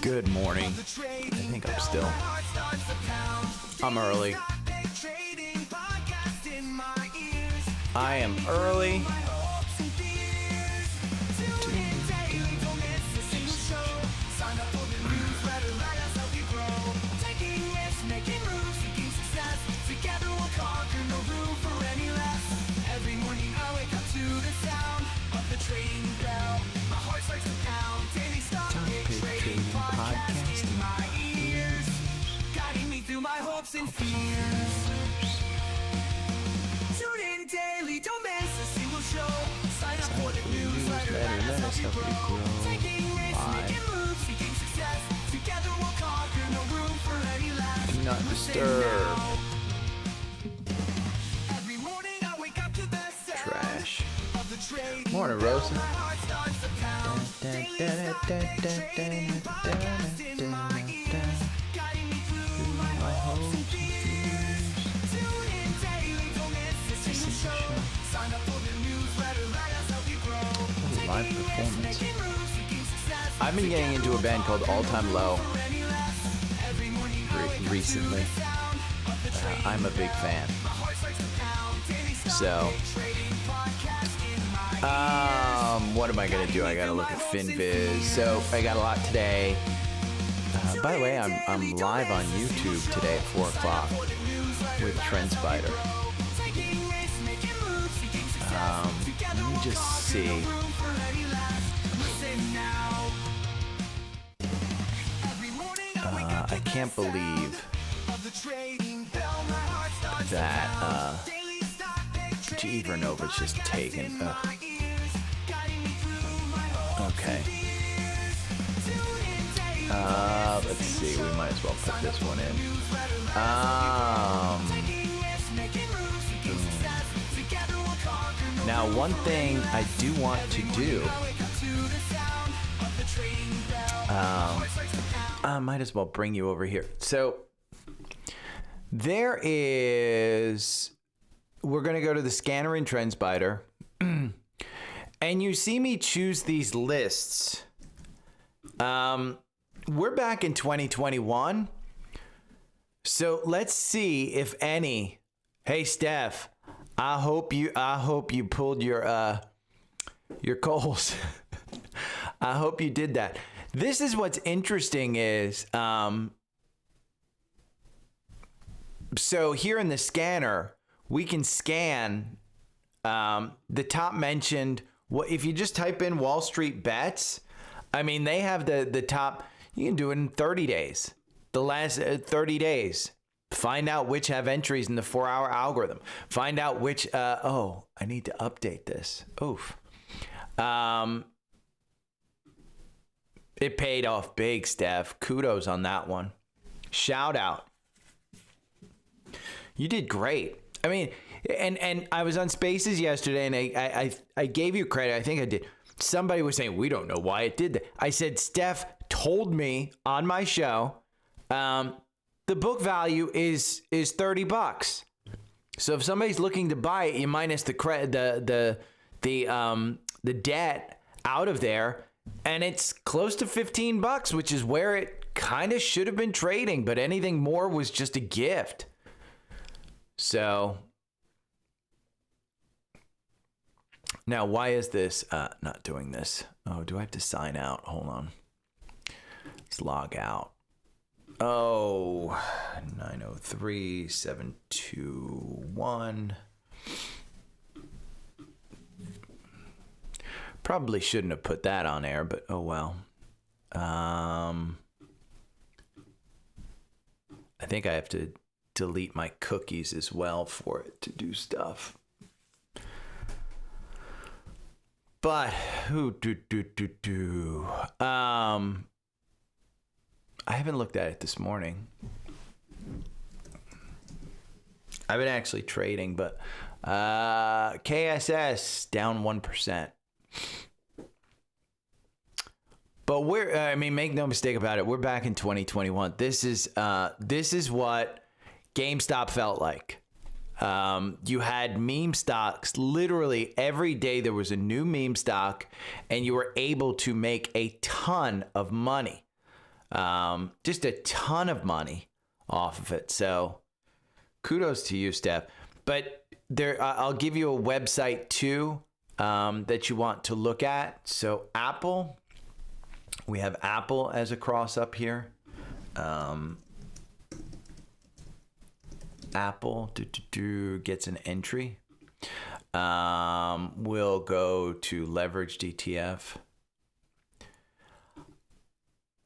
Good morning. I think I'm early. I am early. And fears. Tune in daily, don't miss a single show. Sign up for the newsletter, let us help you grow. Taking risks, making moves, seeking success. Together we'll conquer, no room for any less. Do not disturb. Every morning I wake up to the sound Trash. of the trade. Morning, Rosa. Live performance. I've been getting into a band called All Time Low recently. I'm a big fan. So, what am I gonna do? I gotta look at FinViz. So I got a lot today. By the way, I'm live on YouTube today at 4 o'clock with Trendspider. Let me just see. I can't believe that G Vernova's just taken. Okay. Let's see. We might as well put this one in. Now, one thing I do want to do. I might as well bring you over here. So we're going to go to the scanner in Trendspider, and you see me choose these lists. We're back in 2021. So let's see if any. Hey, Steph, I hope you pulled your goals. I hope you did that. This is what's interesting is, so here in the scanner, we can scan the top mentioned. What if you just type in Wall Street bets? I mean, they have the top. You can do it in 30 days. The last 30 days. Find out which have entries in the 4-hour algorithm. Find out which. I need to update this. Oof. It paid off big, Steph. Kudos on that one. Shout out. You did great. I mean, and I was on Spaces yesterday, and I gave you credit. I think I did. Somebody was saying, we don't know why it did that. I said, Steph told me on my show, the book value is $30. So if somebody's looking to buy it, you minus the debt out of there, and it's close to $15, which is where it kind of should have been trading, but anything more was just a gift. So now, why is this not doing this? Oh, do I have to sign out? Hold on. Let's log out. Oh, 903-721. Probably shouldn't have put that on air, but oh well. I think I have to delete my cookies as well for it to do stuff. But I haven't looked at it this morning. I've been actually trading, but KSS down 1%. But make no mistake about it. We're back in 2021. This is what GameStop felt like. You had meme stocks. Literally every day there was a new meme stock, and you were able to make a ton of money. Just a ton of money off of it. So kudos to you, Steph. But there, I'll give you a website too that you want to look at. So Apple, we have Apple as a cross up here. Apple gets an entry. We'll go to leveraged ETF.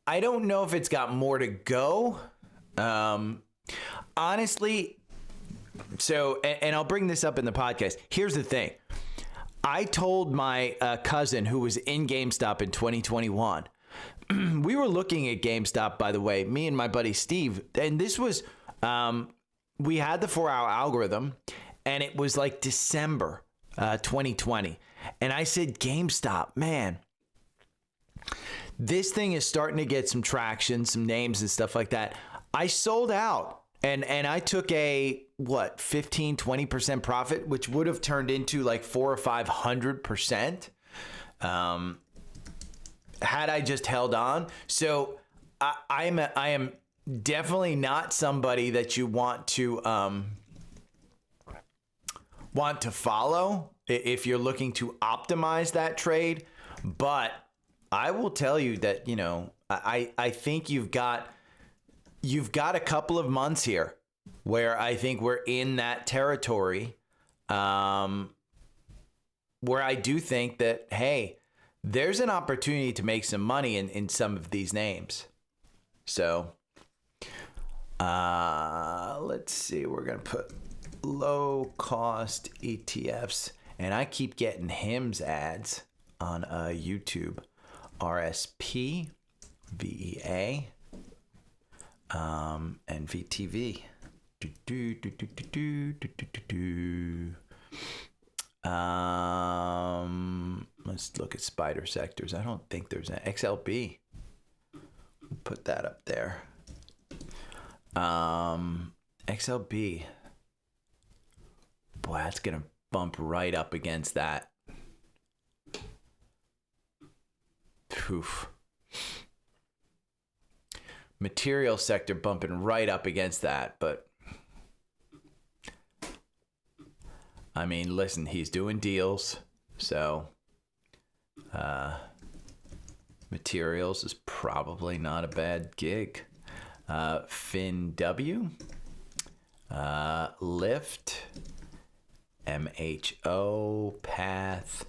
I don't know if it's got more to go. Honestly, so, and I'll bring this up in the podcast. Here's the thing. I told my cousin who was in GameStop in 2021, we were looking at GameStop, by the way, me and my buddy Steve, and this was, we had the 4-hour algorithm, and it was like December 2020. And I said, GameStop, man, this thing is starting to get some traction, some names and stuff like that. I sold out. And I took a, 15, 20% profit, which would have turned into like 400 or 500%. Had I just held on. So I am definitely not somebody that you want to follow if you're looking to optimize that trade. But I will tell you that, I think you've got a couple of months here where I think we're in that territory, where I do think that, hey, there's an opportunity to make some money in some of these names. So let's see, we're going to put low cost ETFs, and I keep getting HIMS ads on YouTube. RSP, VEA, and VTV. Let's look at spider sectors. I don't think there's an XLB. Put that up there. XLB. Boy, that's gonna bump right up against that. Oof. Material sector bumping right up against that, but I mean, listen, he's doing deals, so materials is probably not a bad gig. FinW, Lyft, MHO, Path,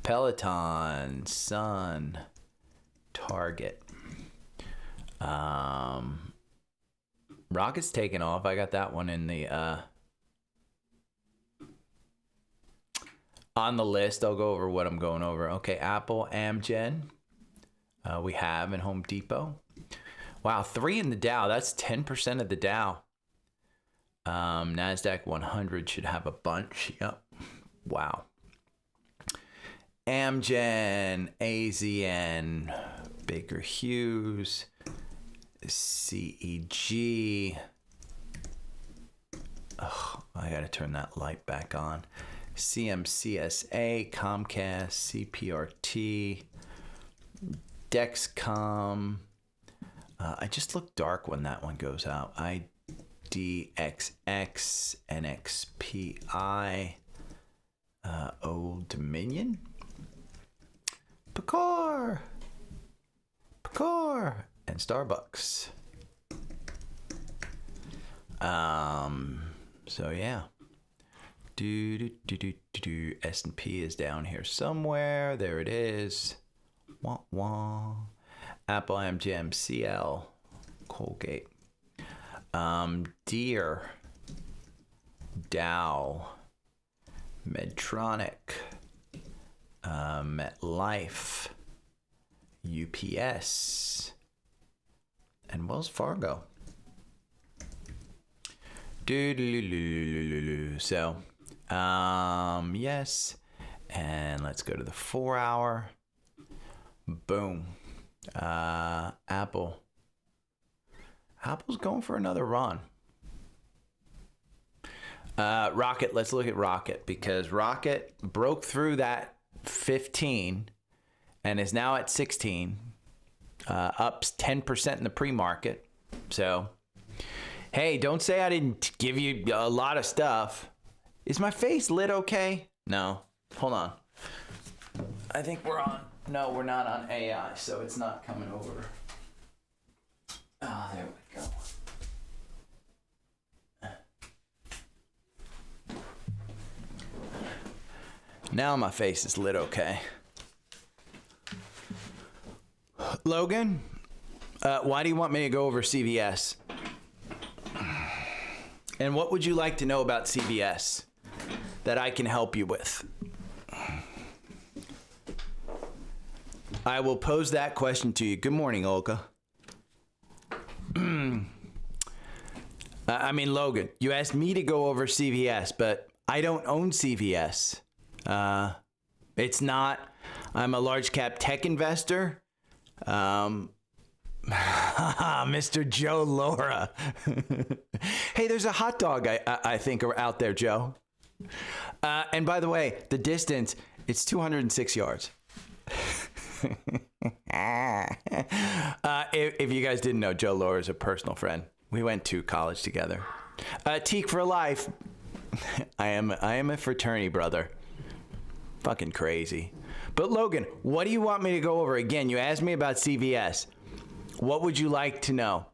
Peloton, Sun, Target. Rocket's taking off. I got that one in the on the list. I'll go over what I'm going over. Okay, Apple, Amgen. We have in Home Depot. Wow, 3 in the Dow. That's 10% of the Dow. NASDAQ 100 should have a bunch. Yep. Wow. Amgen, AZN, Baker Hughes, CEG. Oh, I got to turn that light back on. CMCSA, Comcast, CPRT, Dexcom. I just look dark when that one goes out. IDXX, NXPI, Old Dominion, Picor, and Starbucks. So yeah. S&P is down here somewhere. There it is. Wah, wah. Apple, MGM, CL, Colgate, Deere, Dow, Medtronic, MetLife, UPS, and Wells Fargo. So, yes, and let's go to the 4-hour. Boom. Apple's going for another run. Rocket, let's look at Rocket, because Rocket broke through that 15 and is now at 16. up 10% in the pre-market. So, hey, don't say I didn't give you a lot of stuff. Is my face lit okay? No. Hold on. I think we're on. No, we're not on AI, so it's not coming over. Oh, there we go. Now my face is lit okay. Logan, why do you want me to go over CVS? And what would you like to know about CVS that I can help you with? I will pose that question to you. Good morning, Olga. I mean, Logan, you asked me to go over CVS, but I don't own CVS. It's not. I'm a large cap tech investor. Mr. Joe Laura. Hey, there's a hot dog, I think, out there, Joe. And by the way, the distance, it's 206 yards. If you guys didn't know, Joe Laura is a personal friend. We went to college together. Teak for life. I am a fraternity brother. Fucking crazy. But Logan, what do you want me to go over? Again, you asked me about CVS. What would you like to know?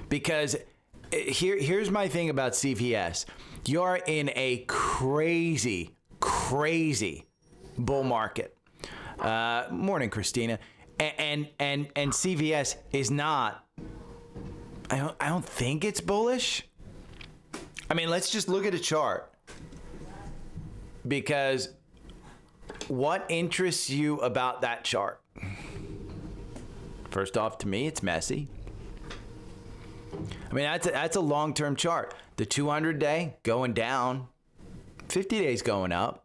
Because here's my thing about CVS. You're in a crazy bull market. Morning, Christina. And CVS is not. I don't think it's bullish. I mean, let's just look at a chart. Because what interests you about that chart? First off, to me, it's messy. I mean, that's a long-term chart. The 200-day going down, 50 days going up.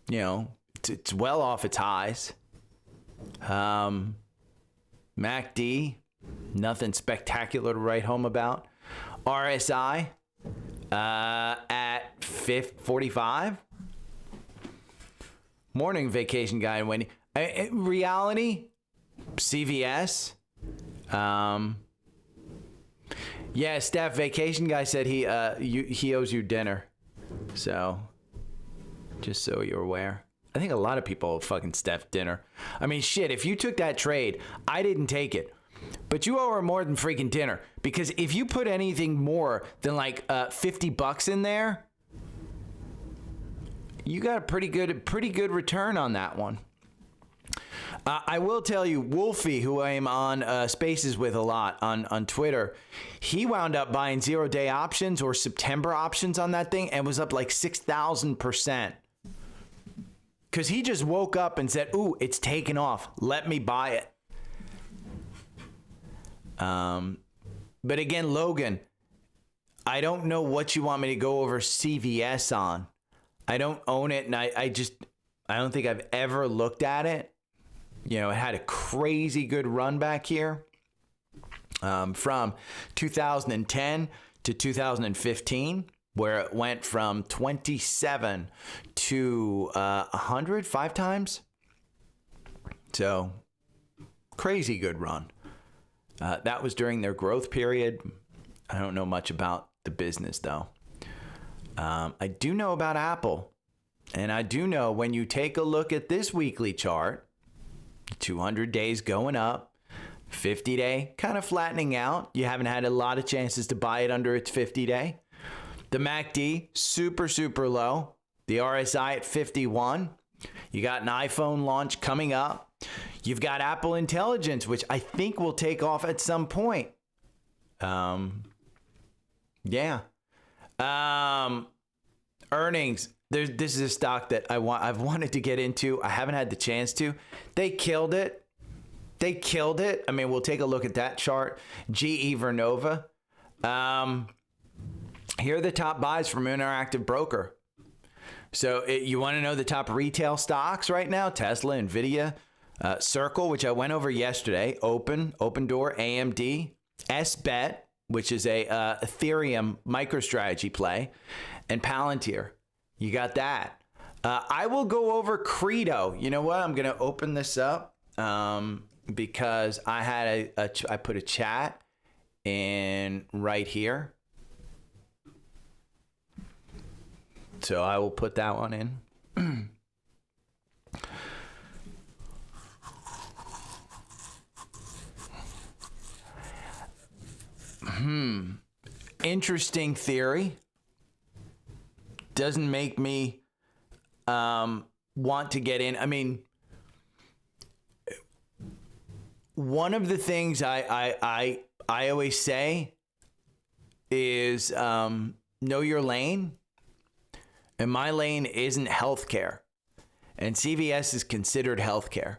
You know, it's well off its highs. MACD, nothing spectacular to write home about. RSI at 45. Morning, vacation guy and Wendy. Reality, CVS. Yeah, Steph, vacation guy said he owes you dinner. So, just so you're aware. I think a lot of people owe fucking Steph dinner. I mean, shit, if you took that trade, I didn't take it. But you owe her more than freaking dinner. Because if you put anything more than like $50 in there, you got a pretty good return on that one. I will tell you, Wolfie, who I am on Spaces with a lot on Twitter, he wound up buying 0-day options or September options on that thing and was up like 6,000%. Because he just woke up and said, ooh, it's taken off. Let me buy it. But again, Logan, I don't know what you want me to go over CVS on. I don't own it, and I don't think I've ever looked at it. You know, it had a crazy good run back here from 2010 to 2015, where it went from 27 to 100 5 times. So, crazy good run. That was during their growth period. I don't know much about the business, though. I do know about Apple. And I do know when you take a look at this weekly chart, 200 days going up, 50-day kind of flattening out. You haven't had a lot of chances to buy it under its 50-day. The MACD, super low. The RSI at 51. You got an iPhone launch coming up. You've got Apple Intelligence, which I think will take off at some point. Yeah. Earnings. This is a stock that I've wanted to get into. I haven't had the chance to. They killed it. I mean, we'll take a look at that chart. GE Vernova. Here are the top buys from Interactive Broker. So you want to know the top retail stocks right now? Tesla, Nvidia, Circle, which I went over yesterday. Open Door, AMD, SBET, which is a Ethereum MicroStrategy play, and Palantir. You got that. I will go over Credo. You know what? I'm going to open this up because I had I put a chat in right here. So I will put that one in. Interesting theory. Doesn't make me want to get in. I mean, one of the things I always say is know your lane. And my lane isn't healthcare. And CVS is considered healthcare.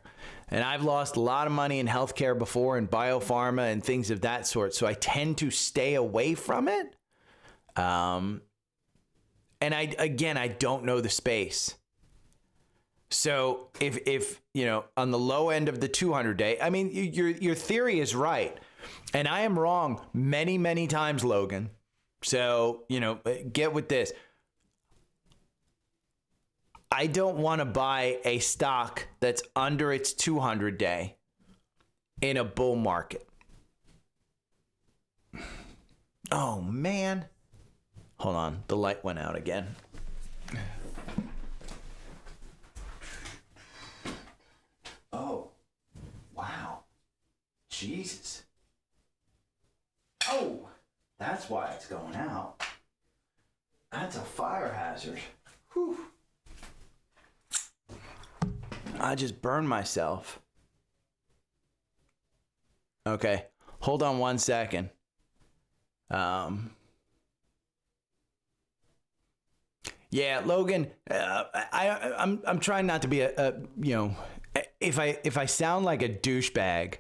And I've lost a lot of money in healthcare before, in biopharma and things of that sort. So I tend to stay away from it. And I don't know the space. So if you know, on the low end of the 200-day, I mean, your theory is right. And I am wrong many, many times, Logan. So, you know, get with this. I don't want to buy a stock that's under its 200-day in a bull market. Oh, man. Hold on. The light went out again. Oh, wow. Jesus. Oh, that's why it's going out. That's a fire hazard. Whew. I just burned myself. Okay, hold on one second. Yeah, Logan, I'm trying not to be a you know, if I sound like a douchebag,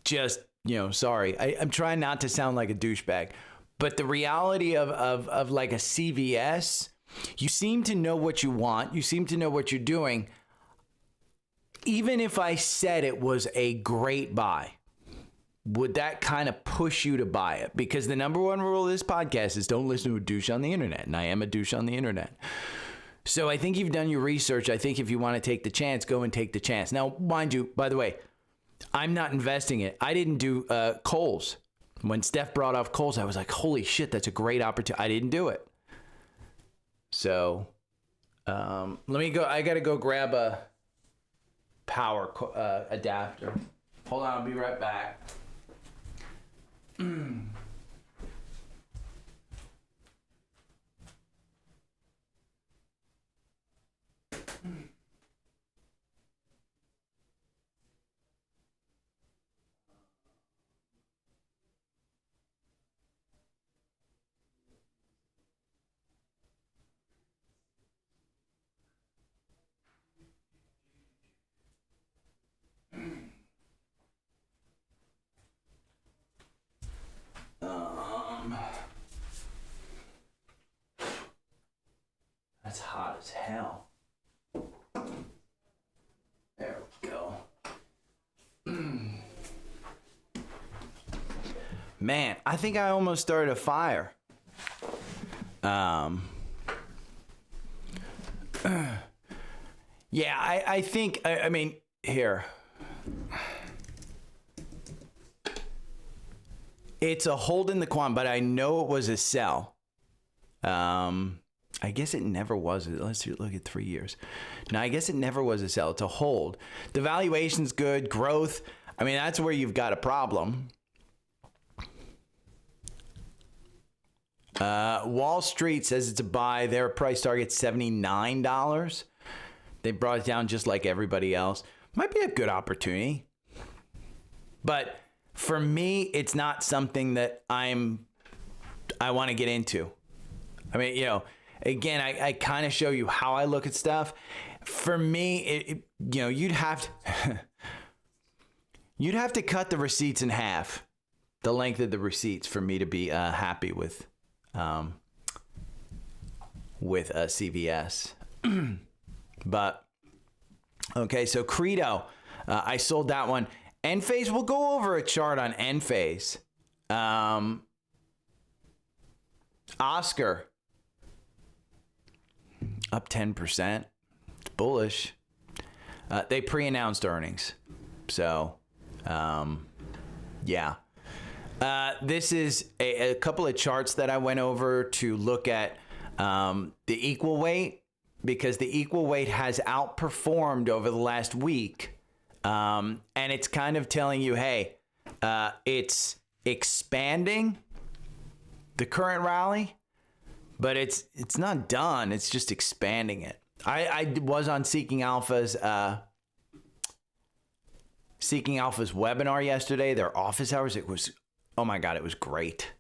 just, you know, sorry. I'm trying not to sound like a douchebag. But the reality of like a CVS, you seem to know what you want. You seem to know what you're doing. Even if I said it was a great buy, would that kind of push you to buy it? Because the number one rule of this podcast is don't listen to a douche on the internet. And I am a douche on the internet. So I think you've done your research. I think if you want to take the chance, go and take the chance. Now, mind you, by the way, I'm not investing it. I didn't do Kohl's. When Steph brought off Kohl's, I was like, holy shit, that's a great opportunity. I didn't do it. So let me go. I got to go grab a power adapter. Hold on, I'll be right back. That's hot as hell. There we go. Man, I think I almost started a fire. Yeah, I think, I mean, here. It's a hold in the quant, but I know it was a sell. I guess it never was. Let's look at 3 years. No, I guess it never was a sell. It's a hold. The valuation's good. Growth. I mean, that's where you've got a problem. Wall Street says it's a buy. Their price target's $79. They brought it down just like everybody else. Might be a good opportunity. But for me, it's not something that I want to get into. I mean, you know, again, I kind of show you how I look at stuff. For me, you know, you'd have to cut the receipts in half, the length of the receipts, for me to be happy with CVS. But okay, so Credo, I sold that one. Enphase, we'll go over a chart on Enphase. Oscar. up 10%. It's bullish. They pre-announced earnings. So, yeah. This is a couple of charts that I went over to look at the equal weight, because the equal weight has outperformed over the last week. And it's kind of telling you, hey, it's expanding the current rally, but it's not done. It's just expanding it. I was on Seeking Alpha's webinar yesterday, their office hours. It was, oh my God, it was great.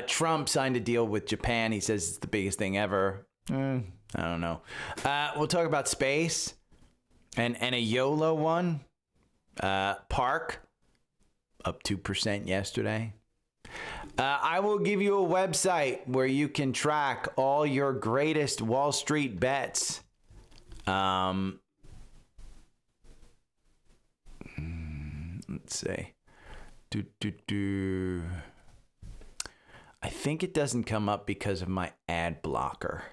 Trump signed a deal with Japan. He says it's the biggest thing ever. I don't know. We'll talk about space and a YOLO one. Park up 2% yesterday. I will give you a website where you can track all your greatest Wall Street bets. Let's see. I think it doesn't come up because of my ad blocker.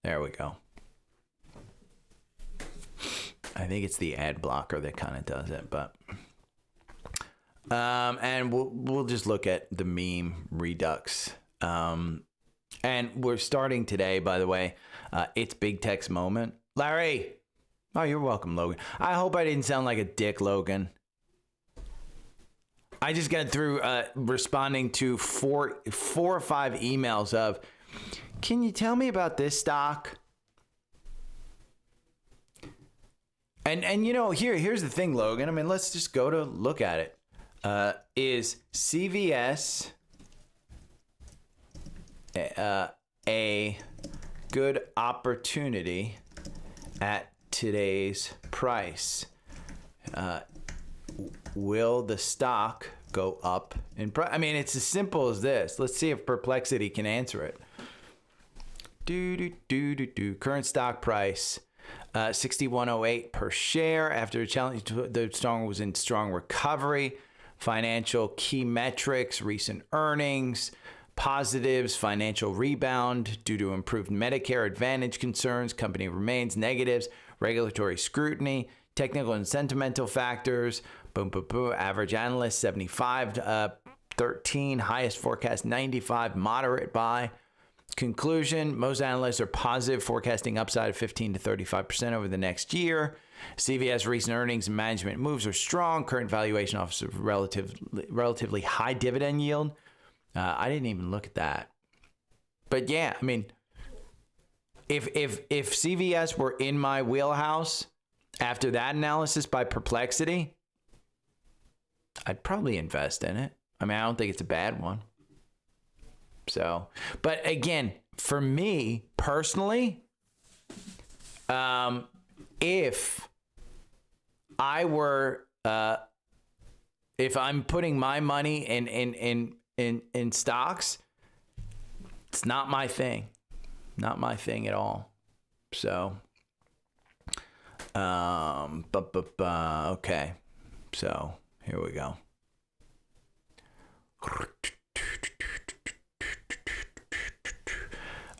There we go. I think it's the ad blocker that kind of does it, but and we'll just look at the meme redux. And we're starting today, by the way. It's Big Tech's moment. Larry. Oh, you're welcome, Logan. I hope I didn't sound like a dick, Logan. I just got through responding to four or five emails of, can you tell me about this stock? And you know, here's the thing, Logan. I mean, let's just go to look at it. Is CVS a good opportunity at today's price? Will the stock go up in price? I mean, it's as simple as this. Let's see if Perplexity can answer it. Current stock price, 61.08 per share. After a challenge, the strong was in strong recovery. Financial key metrics, recent earnings, positives, financial rebound due to improved Medicare Advantage concerns. Company remains negatives, regulatory scrutiny, technical and sentimental factors. Boom, boom, boom. Average analyst 75, 13. Highest forecast 95. Moderate buy. Conclusion: most analysts are positive, forecasting upside of 15 to 35% over the next year. CVS recent earnings and management moves are strong. Current valuation offers a relatively high dividend yield. I didn't even look at that. But yeah, I mean, if CVS were in my wheelhouse after that analysis by Perplexity, I'd probably invest in it. I mean, I don't think it's a bad one. So, but again, for me personally, if I were, if I'm putting my money in stocks, it's not my thing, not my thing at all. So, okay. So here we go.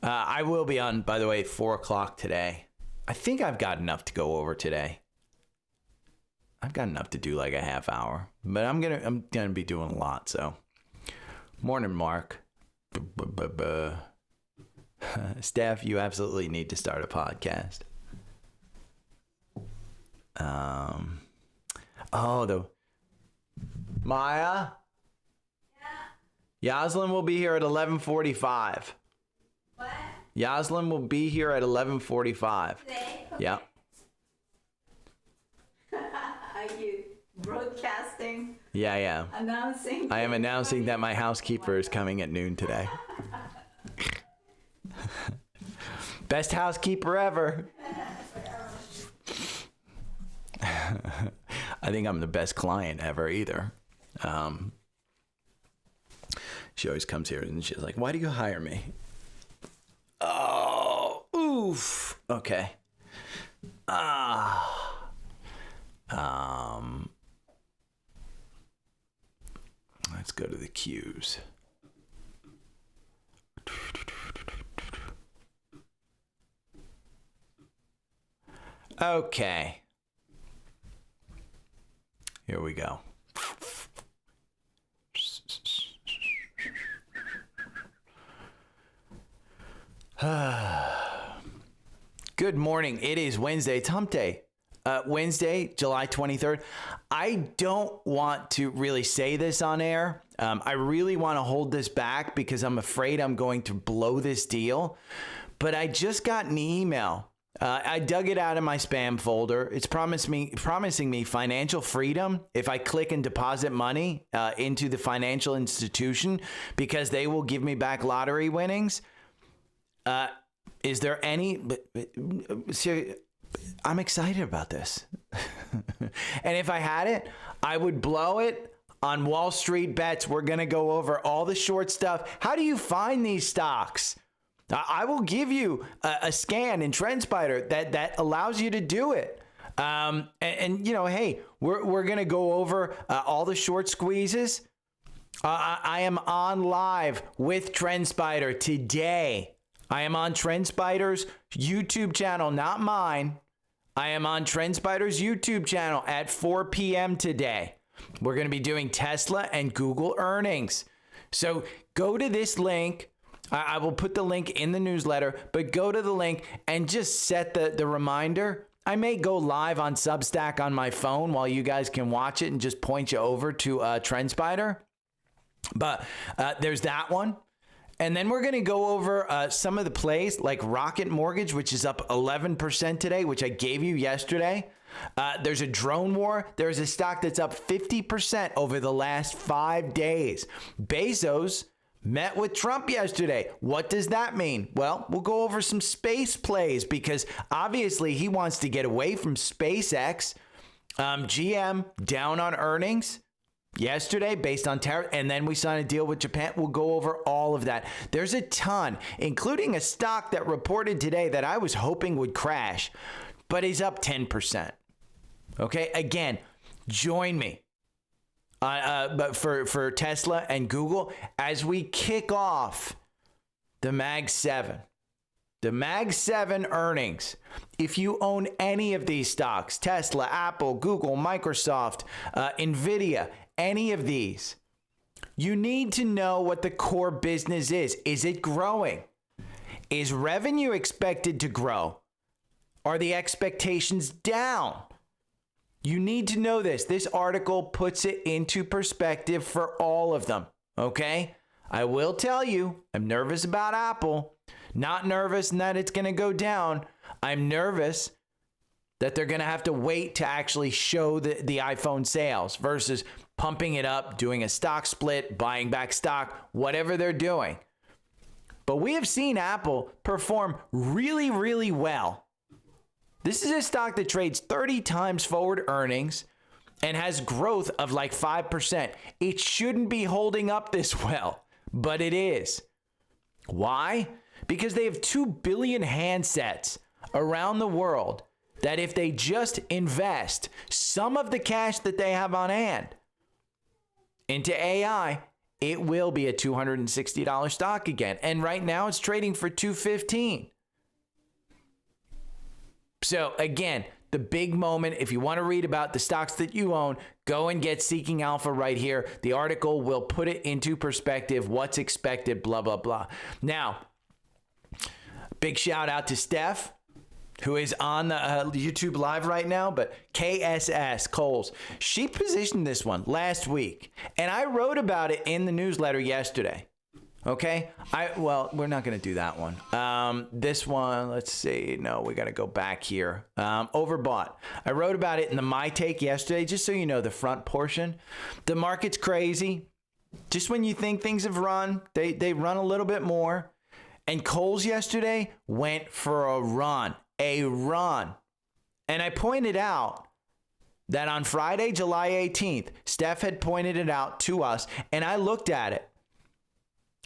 I will be on, by the way, 4 o'clock today. I think I've got enough to go over today. I've got enough to do like a half hour, but I'm gonna be doing a lot. So, morning, Mark. Steph, you absolutely need to start a podcast. The Maya. Yeah. Yaslin will be here at 11:45. What? Yaslin will be here at 11:45. Today? Okay. Yeah. Are you broadcasting? Yeah. Announcing? I am announcing that my housekeeper is coming at noon today. Best housekeeper ever. I think I'm the best client ever either. She always comes here and she's like, why do you hire me? Oh, oof. Okay. Let's go to the cues. Okay. Here we go. Good morning. It is Wednesday. It's hump day. Wednesday, July 23rd. I don't want to really say this on air. I really want to hold this back because I'm afraid I'm going to blow this deal. But I just got an email. I dug it out of my spam folder. It's promising me financial freedom if I click and deposit money into the financial institution because they will give me back lottery winnings. Is there any? I'm excited about this. And if I had it, I would blow it on Wall Street Bets. We're going to go over all the short stuff. How do you find these stocks? I will give you a scan in Trendspider that allows you to do it. And you know, hey, we're going to go over all the short squeezes. I am on live with Trendspider today. I am on Trendspider's YouTube channel, not mine. I am on Trendspider's YouTube channel at 4 p.m. today. We're going to be doing Tesla and Google earnings. So go to this link. I will put the link in the newsletter, but go to the link and just set the reminder. I may go live on Substack on my phone while you guys can watch it and just point you over to Trendspider. But there's that one. And then we're going to go over some of the plays like Rocket Mortgage, which is up 11% today, which I gave you yesterday. There's a drone war. There's a stock that's up 50% over the last 5 days. Bezos met with Trump yesterday. What does that mean? Well, we'll go over some space plays because obviously he wants to get away from SpaceX. GM down on earnings yesterday based on tariff, and then we signed a deal with Japan. We'll go over all of that. There's a ton, including a stock that reported today that I was hoping would crash, but is up 10%. Okay, again, join me but for Tesla and Google as we kick off the Mag 7. The Mag 7 earnings. If you own any of these stocks, Tesla, Apple, Google, Microsoft, Nvidia, any of these, you need to know what the core business is. Is it growing? Is revenue expected to grow? Are the expectations down? You need to know this. This article puts it into perspective for all of them, okay? I will tell you, I'm nervous about Apple. Not nervous in that it's going to go down. I'm nervous that they're going to have to wait to actually show the iPhone sales versus pumping it up, doing a stock split, buying back stock, whatever they're doing. But we have seen Apple perform really, really well. This is a stock that trades 30 times forward earnings and has growth of like 5%. It shouldn't be holding up this well, but it is. Why? Because they have 2 billion handsets around the world that if they just invest some of the cash that they have on hand into AI, it will be a $260 stock again. And right now it's trading for $215. So again, the big moment, if you want to read about the stocks that you own, go and get Seeking Alpha right here. The article will put it into perspective, what's expected, blah, blah, blah. Now, big shout out to Steph, who is on the YouTube live right now, but KSS, Coles, she positioned this one last week, and I wrote about it in the newsletter yesterday. Okay, well, we're not going to do that one. This one, let's see. No, we got to go back here. Overbought. I wrote about it in the My Take yesterday, just so you know the front portion. The market's crazy. Just when you think things have run, they run a little bit more. And Coles yesterday went for a run. And I pointed out that on Friday, July 18th, Steph had pointed it out to us, and I looked at it.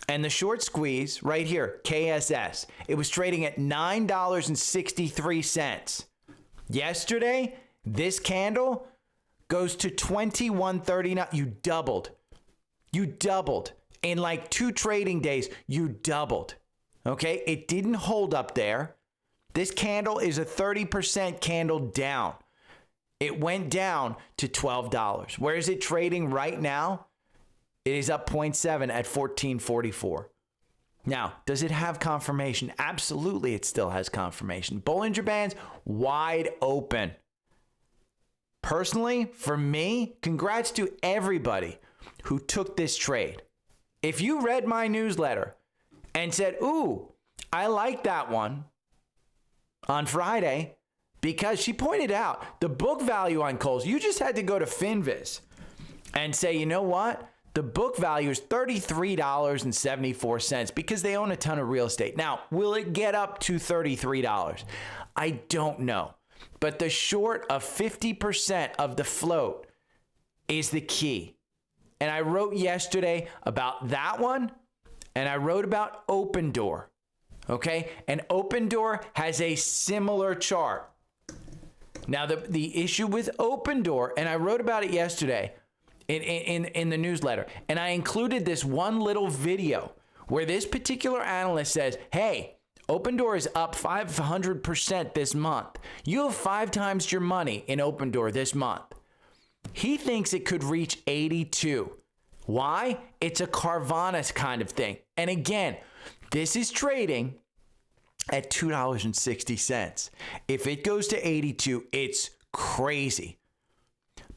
And the short squeeze right here, KSS, it was trading at $9.63. Yesterday, this candle goes to $21.39. You doubled. In like 2 trading days, you doubled. Okay, it didn't hold up there. This candle is a 30% candle down. It went down to $12. Where is it trading right now? It is up 0.7 at 14.44. Now, does it have confirmation? Absolutely, it still has confirmation. Bollinger Bands wide open. Personally, for me, congrats to everybody who took this trade. If you read my newsletter and said, ooh, I like that one on Friday, because she pointed out the book value on Kohl's, you just had to go to FinViz and say, you know what? The book value is $33.74 because they own a ton of real estate. Now, will it get up to $33? I don't know. But the short of 50% of the float is the key. And I wrote yesterday about that one, and I wrote about Open Door. Okay? And Open Door has a similar chart. Now, the issue with Open Door, and I wrote about it yesterday in the newsletter, and I included this one little video where this particular analyst says, hey, Open Door is up 500% this month. You have 5 times your money in Open Door this month. He thinks it could reach 82. Why? It's a Carvana kind of thing. And again, this is trading at $2.60. If it goes to 82, it's crazy.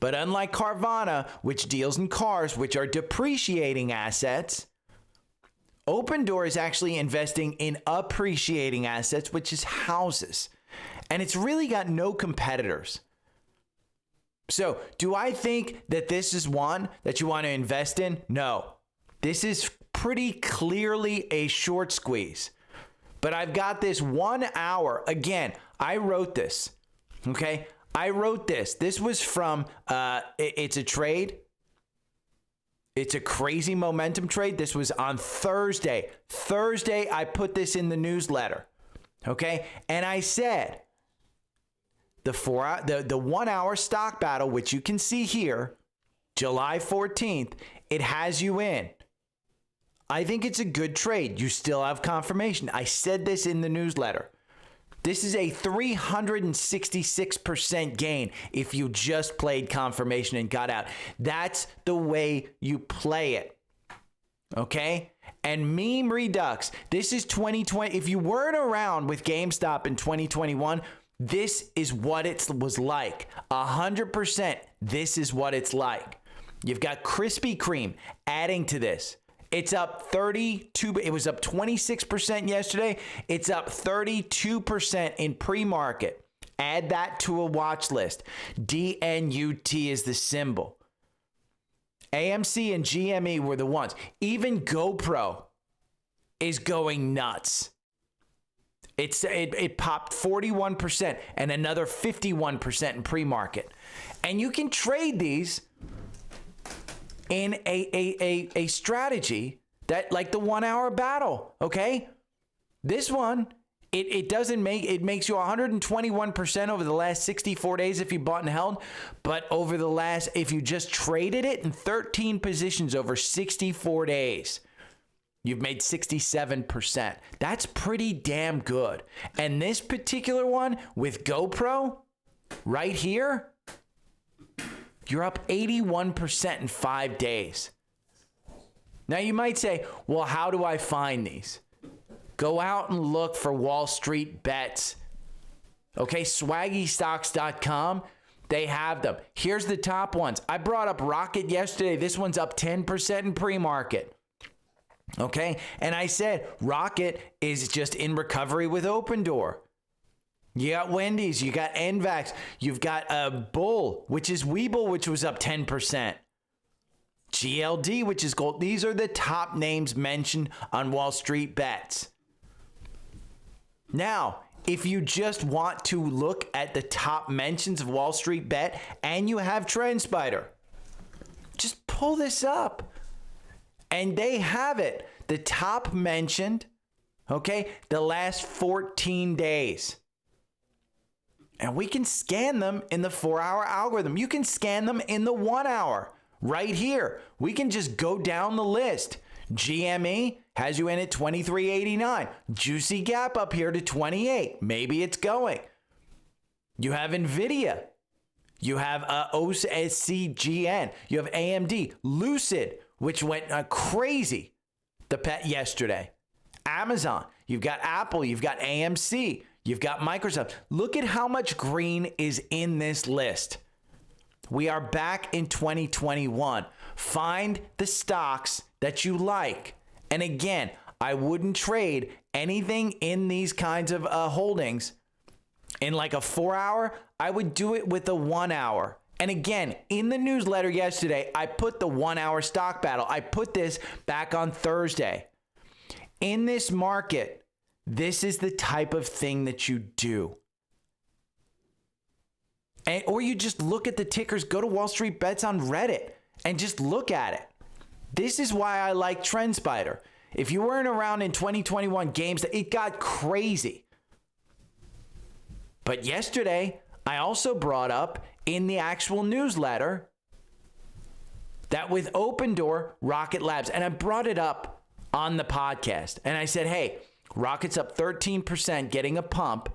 But unlike Carvana, which deals in cars, which are depreciating assets, Open Door is actually investing in appreciating assets, which is houses. And it's really got no competitors. So, do I think that this is one that you want to invest in? No. This is pretty clearly a short squeeze. But I've got this 1 hour. Again, I wrote this. Okay? I wrote this. This was from, it's a trade. It's a crazy momentum trade. This was on Thursday. Thursday, I put this in the newsletter. Okay? And I said, the 1 hour stock battle, which you can see here, July 14th, it has you in. I think it's a good trade. You still have confirmation. I said this in the newsletter. This is a 366% gain if you just played confirmation and got out. That's the way you play it. Okay? And meme redux. This is 2020. If you weren't around with GameStop in 2021, this is what it was like. 100%. This is what it's like. You've got Krispy Kreme adding to this. It's up 32. It was up 26% yesterday. It's up 32% in pre-market. Add that to a watch list. DNUT is the symbol. AMC and GME were the ones. Even GoPro is going nuts. It popped 41% and another 51% in pre-market. And you can trade these in a strategy that, like the 1 hour battle, okay? This one, it makes you 121% over the last 64 days if you bought and held, but over the last, if you just traded it in 13 positions over 64 days, you've made 67%. That's pretty damn good. And this particular one with GoPro right here, you're up 81% in 5 days. Now you might say, well, how do I find these? Go out and look for Wall Street bets. Okay, swaggystocks.com, they have them. Here's the top ones. I brought up Rocket yesterday. This one's up 10% in pre-market. Okay, and I said Rocket is just in recovery with Open Door. You got Wendy's, you got NVAX, you've got Bull, which is Webull, which was up 10%. GLD, which is gold. These are the top names mentioned on Wall Street bets. Now, if you just want to look at the top mentions of Wall Street bet and you have Trendspider, just pull this up. And they have it. The top mentioned, okay, the last 14 days. And we can scan them in the 4 hour algorithm. You can scan them in the 1 hour right here. We can just go down the list. GME has you in at 23.89. Juicy gap up here to 28. Maybe it's going. You have Nvidia. You have OCGN. You have AMD. Lucid, which went crazy yesterday. Amazon. You've got Apple. You've got AMC. You've got Microsoft. Look at how much green is in this list. We are back in 2021. Find the stocks that you like. And again, I wouldn't trade anything in these kinds of holdings in like a 4 hour. I would do it with a 1 hour. And again, in the newsletter yesterday, I put the 1 hour stock battle. I put this back on Thursday. In this market, this is the type of thing that you do. Or you just look at the tickers, go to Wall Street Bets on Reddit and just look at it. This is why I like Trendspider. If you weren't around in 2021 games, it got crazy. But yesterday, I also brought up in the actual newsletter that with Open Door, Rocket Labs, and I brought it up on the podcast. And I said, hey, Rocket's up 13%, getting a pump,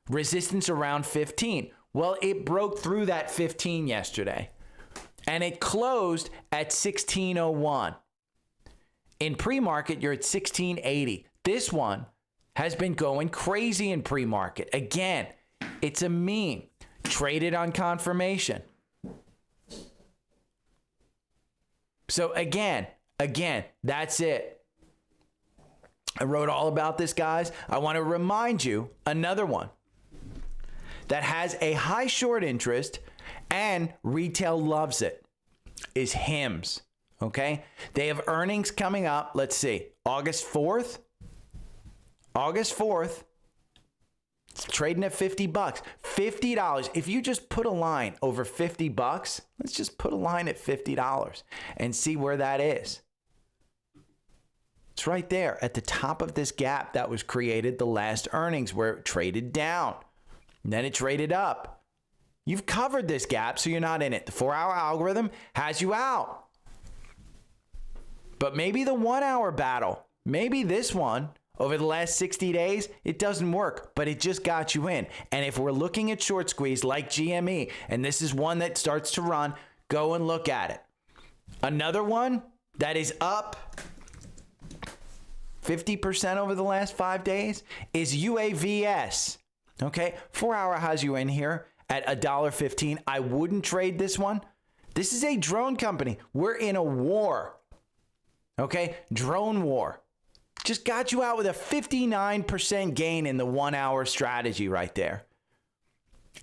resistance around 15. Well, it broke through that 15 yesterday, and it closed at 1601. In pre-market, you're at 1680. This one has been going crazy in pre-market. Again, it's a meme. Traded on confirmation. So again, that's it. I wrote all about this, guys. I want to remind you another one that has a high short interest and retail loves it is HIMS. Okay. They have earnings coming up. Let's see. August 4th. It's trading at $50. $50. If you just put a line over $50, let's just put a line at $50 and see where that is. It's right there at the top of this gap that was created the last earnings where it traded down. And then it traded up. You've covered this gap, so you're not in it. The 4 hour algorithm has you out. But maybe the 1 hour battle, maybe this one over the last 60 days, it doesn't work, but it just got you in. And if we're looking at short squeeze like GME, and this is one that starts to run, go and look at it. Another one that is up 50% over the last 5 days is UAVS. Okay, 4 hour has you in here at $1.15. I wouldn't trade this one. This is a drone company. We're in a war. Okay, drone war. Just got you out with a 59% gain in the 1 hour strategy right there.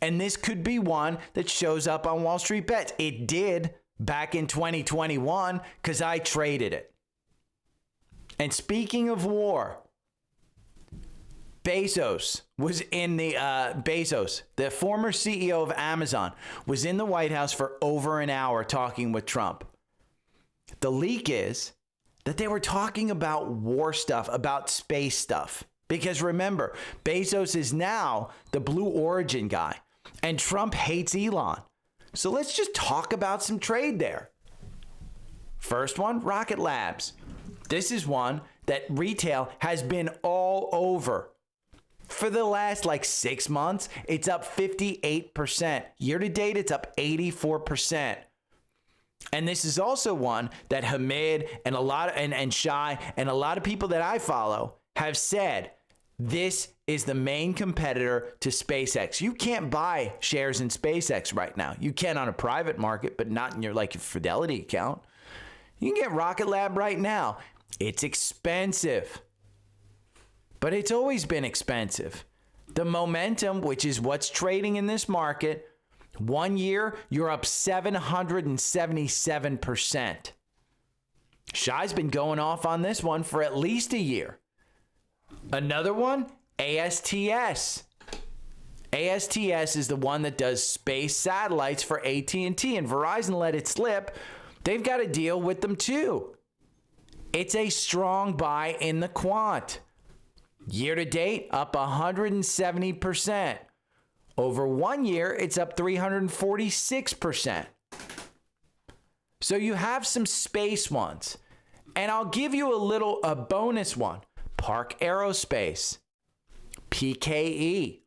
And this could be one that shows up on Wall Street Bets. It did back in 2021 because I traded it. And speaking of war, Bezos was in the the former CEO of Amazon, was in the White House for over an hour talking with Trump. The leak is that they were talking about war stuff, about space stuff. Because remember, Bezos is now the Blue Origin guy, and Trump hates Elon. So let's just talk about some trade there. First one, Rocket Labs. This is one that retail has been all over. For the last 6 months, it's up 58%. Year to date, it's up 84%. And this is also one that Hamid and and Shai and a lot of people that I follow have said this is the main competitor to SpaceX. You can't buy shares in SpaceX right now. You can on a private market, but not in your your Fidelity account. You can get Rocket Lab right now. It's expensive. But it's always been expensive. The momentum, which is what's trading in this market, 1 year, you're up 777%. Shai's been going off on this one for at least a year. Another one, ASTS. ASTS is the one that does space satellites for AT&T, and Verizon let it slip. They've got a deal with them too. It's a strong buy in the quant. Year to date, up 170%. Over 1 year, it's up 346%. So you have some space ones. And I'll give you a bonus one. Park Aerospace, PKE.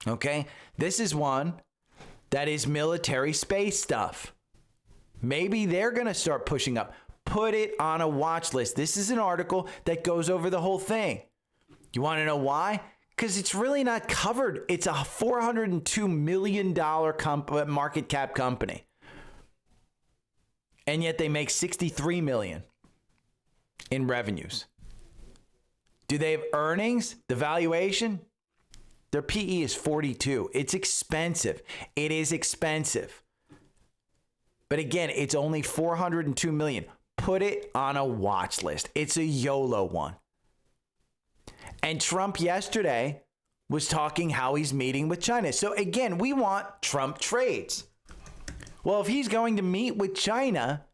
Okay, this is one that is military space stuff. Maybe they're going to start pushing up. Put it on a watch list. This is an article that goes over the whole thing. You want to know why? Because it's really not covered. It's a $402 million market cap company. And yet they make $63 million in revenues. Do they have earnings? The valuation? Their PE is 42. It's expensive. It is expensive. But again, it's only $402 million. Put it on a watch list. It's a YOLO one. And Trump yesterday was talking how he's meeting with China. So again, we want Trump trades. Well, if he's going to meet with China,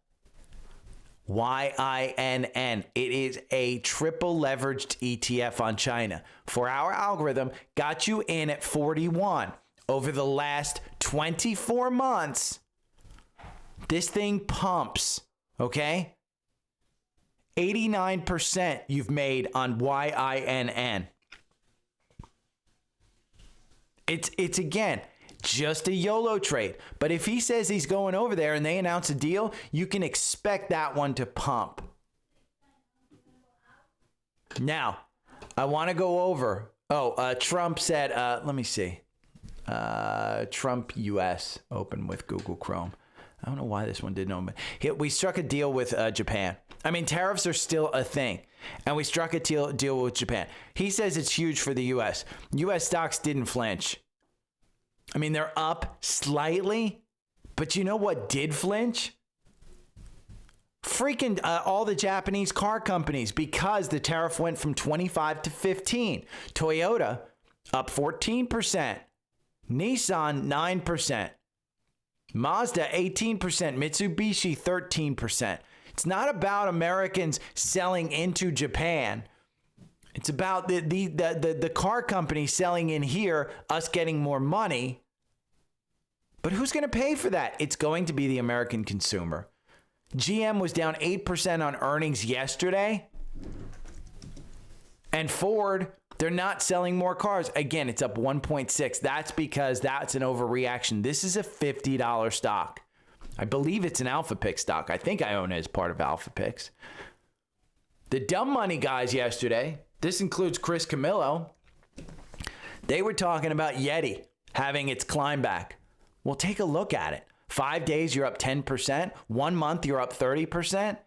YINN, it is a triple leveraged ETF on China. For our algorithm, got you in at 41. Over the last 24 months, this thing pumps, okay? 89% you've made on YINN. It's again, just a YOLO trade. But if he says he's going over there and they announce a deal, you can expect that one to pump. Now, I want to go over. Trump said, let me see. Trump US open with Google Chrome. I don't know why this one didn't open. We struck a deal with Japan. I mean, tariffs are still a thing. And we struck a deal with Japan. He says it's huge for the U.S. U.S. stocks didn't flinch. I mean, they're up slightly. But you know what did flinch? Freaking all the Japanese car companies, because the tariff went from 25 to 15. Toyota up 14%. Nissan 9%. Mazda 18%, Mitsubishi 13%. It's not about Americans selling into Japan. It's about the car company selling in here, us getting more money. But who's going to pay for that? It's going to be the American consumer. GM was down 8% on earnings yesterday. And Ford, they're not selling more cars. Again, it's up 1.6. That's because that's an overreaction. This is a $50 stock. I believe it's an Alpha Pick stock. I think I own it as part of Alpha Picks. The dumb money guys yesterday, this includes Chris Camillo, they were talking about Yeti having its climb back. Well, take a look at it. 5 days, you're up 10%. 1 month, you're up 30%.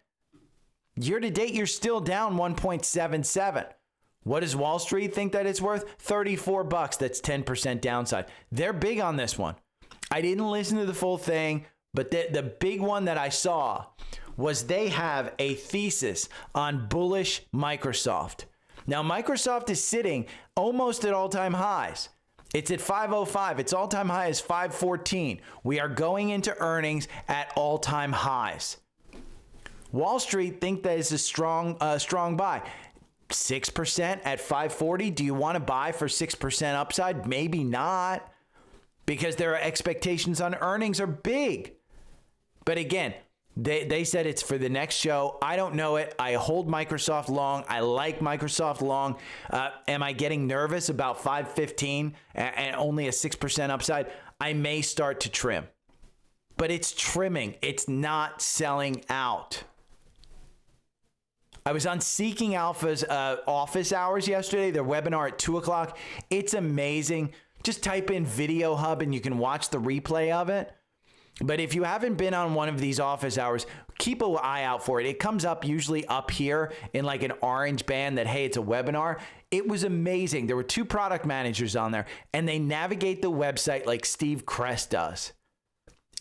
Year to date, you're still down 1.77. What does Wall Street think that it's worth? $34. That's 10% downside. They're big on this one. I didn't listen to the full thing, but the big one that I saw was they have a thesis on bullish Microsoft. Now, Microsoft is sitting almost at all-time highs. It's at 505. Its all-time high is 514. We are going into earnings at all-time highs. Wall Street think that is a strong buy. 6% at 540. Do you want to buy for 6% upside? Maybe not, because their expectations on earnings are big. But again, they said it's for the next show. I don't know it. I hold Microsoft long. I like Microsoft long. Am I getting nervous about 515 and only a 6% upside? I may start to trim. But it's trimming. It's not selling out. I was on Seeking Alpha's office hours yesterday, their webinar at 2 o'clock. It's amazing. Just type in Video Hub and you can watch the replay of it. But if you haven't been on one of these office hours, keep an eye out for it. It comes up usually up here in like an orange band that, hey, it's a webinar. It was amazing. There were 2 product managers on there, and they navigate the website like Steve Kress does.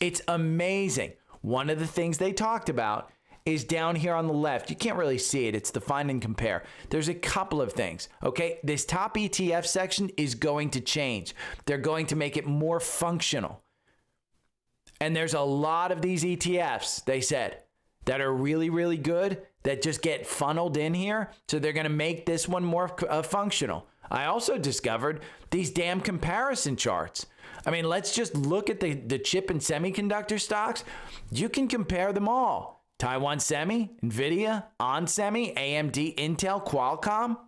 It's amazing. One of the things they talked about is down here on the left. You can't really see it. It's the find and compare. There's a couple of things, okay? This top ETF section is going to change. They're going to make it more functional. And there's a lot of these ETFs, they said, that are really, really good that just get funneled in here. So they're going to make this one more functional. I also discovered these damn comparison charts. I mean, let's just look at the chip and semiconductor stocks. You can compare them all. Taiwan Semi, Nvidia, onsemi, AMD, Intel, Qualcomm.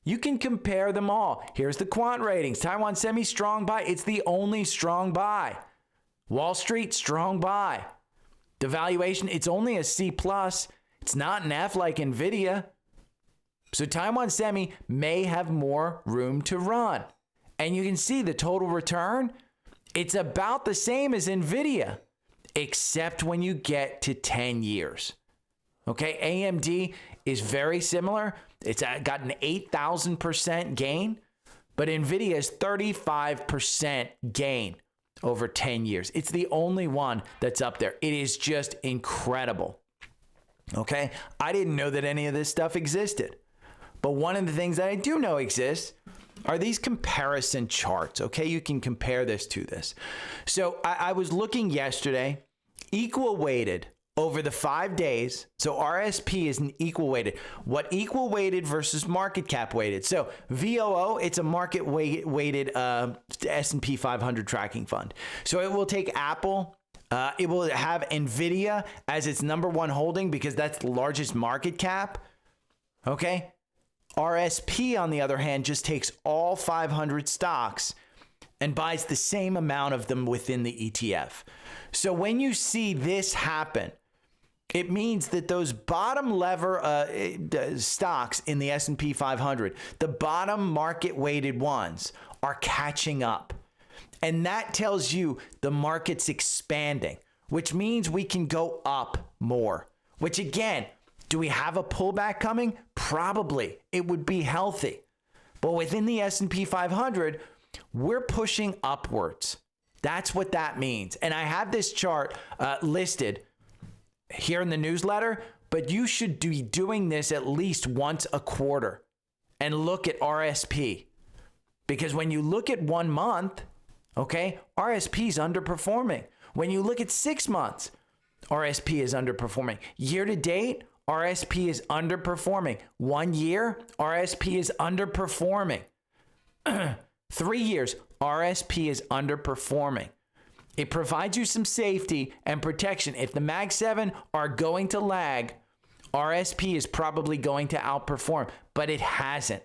You can compare them all. Here's the quant ratings. Taiwan Semi, strong buy. It's the only strong buy. Wall Street, strong buy. The valuation, it's only a C+. It's not an F like Nvidia. So Taiwan Semi may have more room to run. And you can see the total return, it's about the same as Nvidia, except when you get to 10 years. Okay, AMD is very similar. It's got an 8,000% gain, but Nvidia is 35% gain over 10 years. It's the only one that's up there. It is just incredible. Okay, I didn't know that any of this stuff existed. But one of the things that I do know exists are these comparison charts. Okay, you can compare this to this. So I was looking yesterday, equal weighted over the 5 days. So RSP is an equal weighted. What equal weighted versus market cap weighted? So VOO, it's a market weighted S&P 500 tracking fund. So it will take Apple. It will have Nvidia as its #1 holding because that's the largest market cap. Okay. RSP, on the other hand, just takes all 500 stocks and buys the same amount of them within the ETF. So when you see this happen, it means that those bottom lever stocks in the S&P 500, the bottom market weighted ones, are catching up. And that tells you the market's expanding, which means we can go up more, which again, do we have a pullback coming? Probably. It would be healthy. But within the S&P 500, we're pushing upwards. That's what that means. And I have this chart listed here in the newsletter, but you should be doing this at least once a quarter and look at RSP. Because when you look at 1 month, okay, RSP is underperforming. When you look at 6 months, RSP is underperforming. Year to date, RSP is underperforming. 1 year, RSP is underperforming. 3 years, RSP is underperforming. It provides you some safety and protection. If the Mag 7 are going to lag, RSP is probably going to outperform, but it hasn't.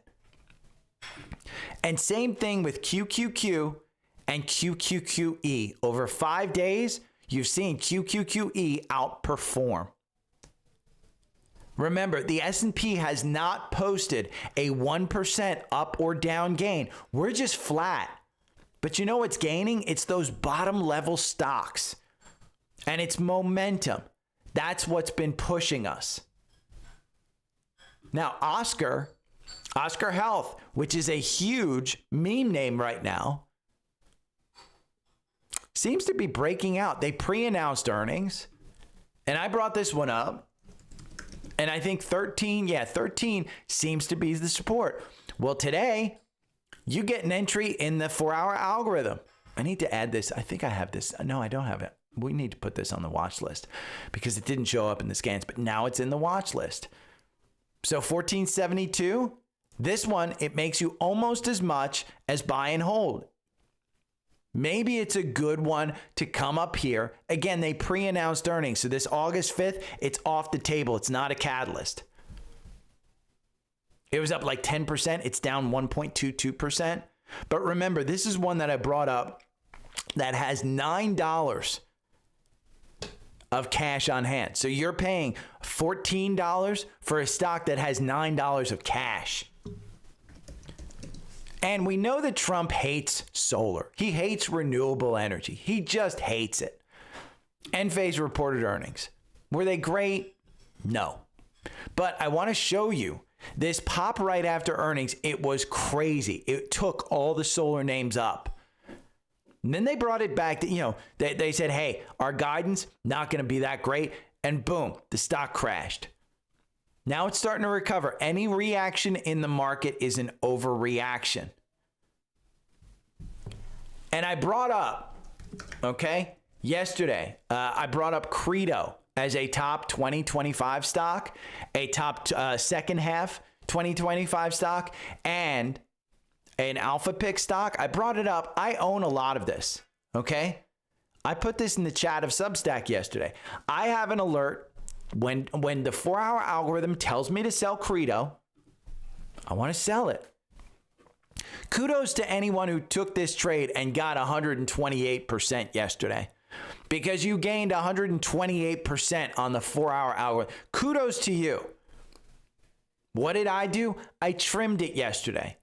And same thing with QQQ and QQQE. Over 5 days, you've seen QQQE outperform. Remember, the S&P has not posted a 1% up or down gain. We're just flat. But you know what's gaining? It's those bottom level stocks. And it's momentum. That's what's been pushing us. Now, Oscar Health, which is a huge meme name right now, seems to be breaking out. They pre-announced earnings. And I brought this one up. And I think 13 seems to be the support. Well, today, you get an entry in the 4-hour algorithm. I need to add this. I think I have this. No, I don't have it. We need to put this on the watch list because it didn't show up in the scans, but now it's in the watch list. So 1472, this one, it makes you almost as much as buy and hold. Maybe it's a good one to come up here. Again, they pre-announced earnings. So this August 5th, it's off the table. It's not a catalyst. It was up like 10%. It's down 1.22%. But remember, this is one that I brought up that has $9 of cash on hand. So you're paying $14 for a stock that has $9 of cash. And we know that Trump hates solar. He hates renewable energy. He just hates it. Enphase reported earnings. Were they great? No. But I want to show you this pop right after earnings. It was crazy. It took all the solar names up. And then they brought it back to, they said, hey, our guidance, not going to be that great. And boom, the stock crashed. Now it's starting to recover. Any reaction in the market is an overreaction. And I brought up, yesterday, I brought up Credo as a top 2025 stock, a top second half 2025 stock, and an alpha pick stock. I brought it up. I own a lot of this, okay? I put this in the chat of Substack yesterday. I have an alert When the 4-hour algorithm tells me to sell Credo, I want to sell it. Kudos to anyone who took this trade and got 128% yesterday, because you gained 128% on the 4-hour algorithm. Kudos to you. What did I do? I trimmed it yesterday.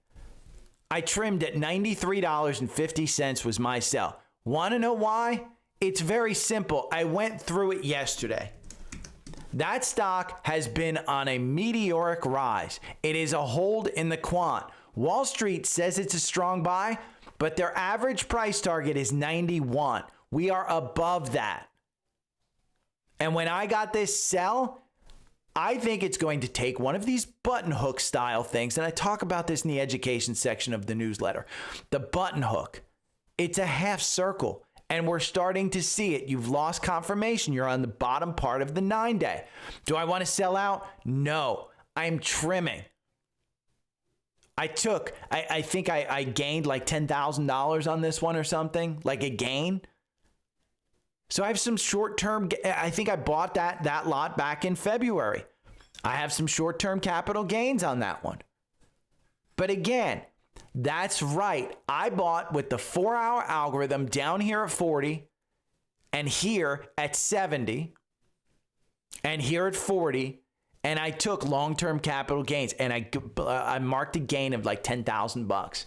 I trimmed at $93.50 was my sell. Want to know why? It's very simple. I went through it yesterday. That stock has been on a meteoric rise. It is a hold in the quant. Wall Street says it's a strong buy, but their average price target is 91. We are above that. And when I got this sell, I think it's going to take one of these button hook style things. And I talk about this in the education section of the newsletter. The button hook. It's a half circle. And we're starting to see it. You've lost confirmation. You're on the bottom part of the 9-day. Do I want to sell out? No. I'm trimming. I think I gained like $10,000 on this one or something, like a gain. So I have some short-term, I think I bought that lot back in February. I have some short-term capital gains on that one. But again, that's right. I bought with the 4-hour algorithm down here at 40 and here at 70 and here at 40. And I took long-term capital gains, and I marked a gain of like $10,000.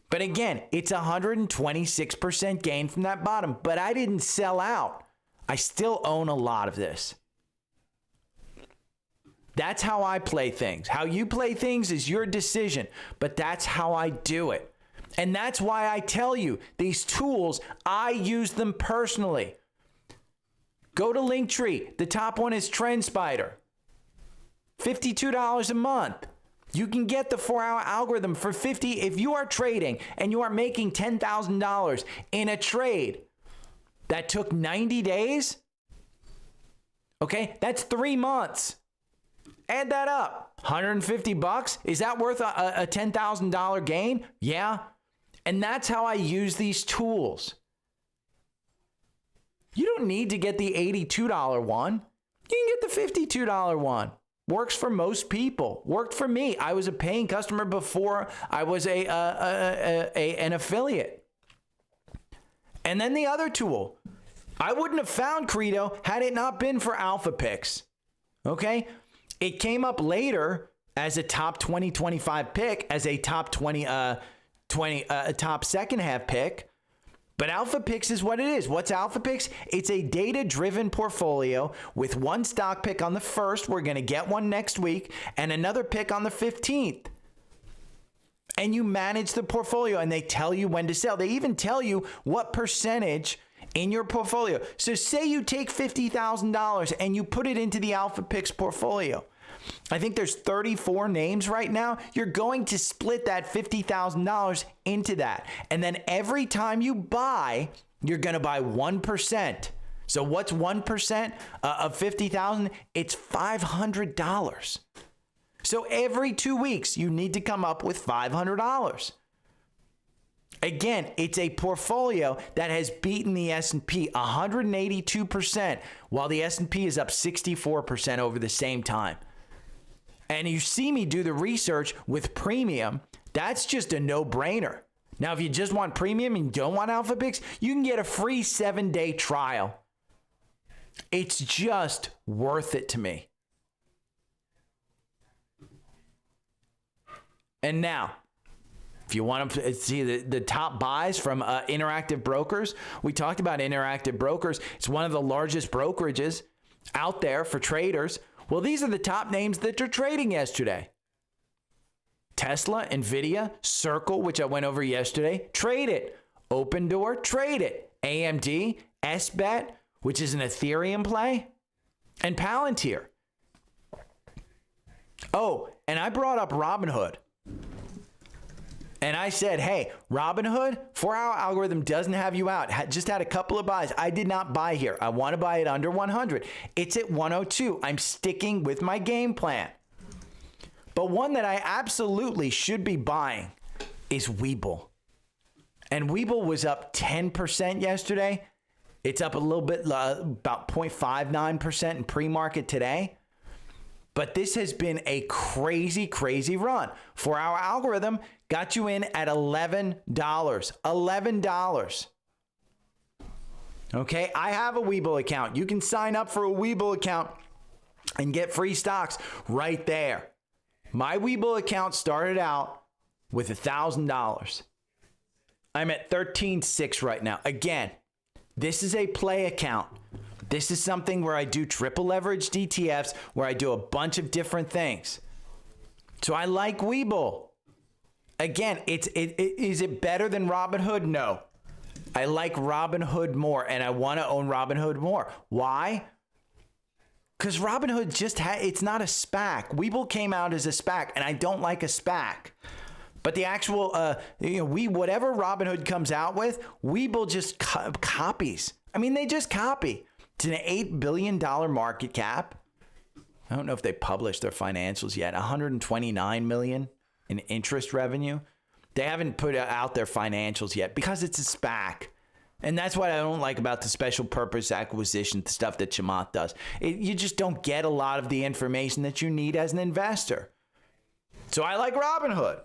But again, it's 126% gain from that bottom. But I didn't sell out. I still own a lot of this. That's how I play things. How you play things is your decision, but that's how I do it. And that's why I tell you, these tools, I use them personally. Go to Linktree. The top one is Trendspider. $52 a month. You can get the 4-hour algorithm for $50 if you are trading and you are making $10,000 in a trade that took 90 days. Okay, that's 3 months. Add that up. $150. Is that worth a $10,000 gain? Yeah. And that's how I use these tools. You don't need to get the $82 one. You can get the $52 one. Works for most people. Worked for me. I was a paying customer before I was an affiliate. And then the other tool. I wouldn't have found Credo had it not been for Alpha Picks. Okay? It came up later as a top 20-25 pick, as a top 20 top second half pick. But Alpha Picks is what it is. What's Alpha Picks? It's a data-driven portfolio with one stock pick on the 1st. We're going to get one next week, and another pick on the 15th. And you manage the portfolio, and they tell you when to sell. They even tell you what percentage in your portfolio. So say you take $50,000 and you put it into the Alpha Picks portfolio. I think there's 34 names right now. You're going to split that $50,000 into that. And then every time you buy, you're going to buy 1%. So what's 1% of 50,000? It's $500. So every 2 weeks, you need to come up with $500. Again, it's a portfolio that has beaten the S&P 182%, while the S&P is up 64% over the same time. And you see me do the research with premium. That's just a no-brainer. Now, if you just want premium and don't want Alpha Picks, you can get a free 7-day trial. It's just worth it to me. And now, if you want to see the top buys from Interactive Brokers, we talked about Interactive Brokers. It's one of the largest brokerages out there for traders. Well, these are the top names that are trading yesterday. Tesla, Nvidia, Circle, which I went over yesterday, trade it. Open Door, trade it. AMD, SBET, which is an Ethereum play, and Palantir. Oh, and I brought up Robinhood. And I said, hey, Robinhood, 4-hour algorithm doesn't have you out. Just had a couple of buys. I did not buy here. I want to buy it under 100. It's at 102. I'm sticking with my game plan. But one that I absolutely should be buying is Webull. And Webull was up 10% yesterday. It's up a little bit, about 0.59% in pre-market today. But this has been a crazy, crazy run. 4-hour algorithm got you in at $11. $11. Okay, I have a Webull account. You can sign up for a Webull account and get free stocks right there. My Webull account started out with $1,000. I'm at $13,600 right now. Again, this is a play account. This is something where I do triple leveraged ETFs, where I do a bunch of different things. So I like Webull. Again, is it better than Robinhood? No. I like Robinhood more, and I want to own Robinhood more. Why? Because Robinhood it's not a SPAC. Webull came out as a SPAC, and I don't like a SPAC. But the actual, whatever Robinhood comes out with, Webull just copies. I mean, they just copy. It's an $8 billion market cap. I don't know if they published their financials yet. $129 million in interest revenue. They haven't put out their financials yet because it's a SPAC. And that's what I don't like about the special purpose acquisition stuff that Chamath does. You just don't get a lot of the information that you need as an investor. So I like Robinhood.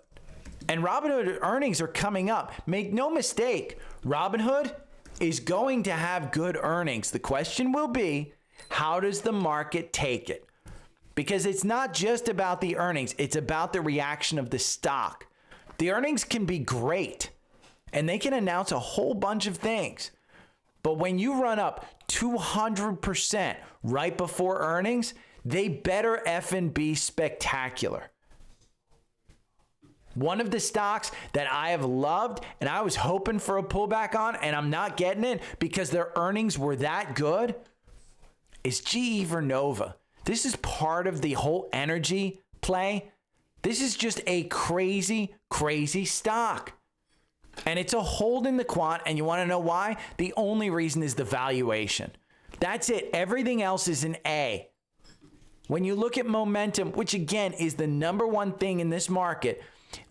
And Robinhood earnings are coming up. Make no mistake, Robinhood is going to have good earnings. The question will be, how does the market take it? Because it's not just about the earnings. It's about the reaction of the stock. The earnings can be great, and they can announce a whole bunch of things. But when you run up 200% right before earnings, they better effing be spectacular. One of the stocks that I have loved, and I was hoping for a pullback on, and I'm not getting it because their earnings were that good, is GE Vernova. This is part of the whole energy play. This is just a crazy, crazy stock. And it's a hold in the quant, and you want to know why? The only reason is the valuation. That's it. Everything else is an A. When you look at momentum, which again is the number one thing in this market,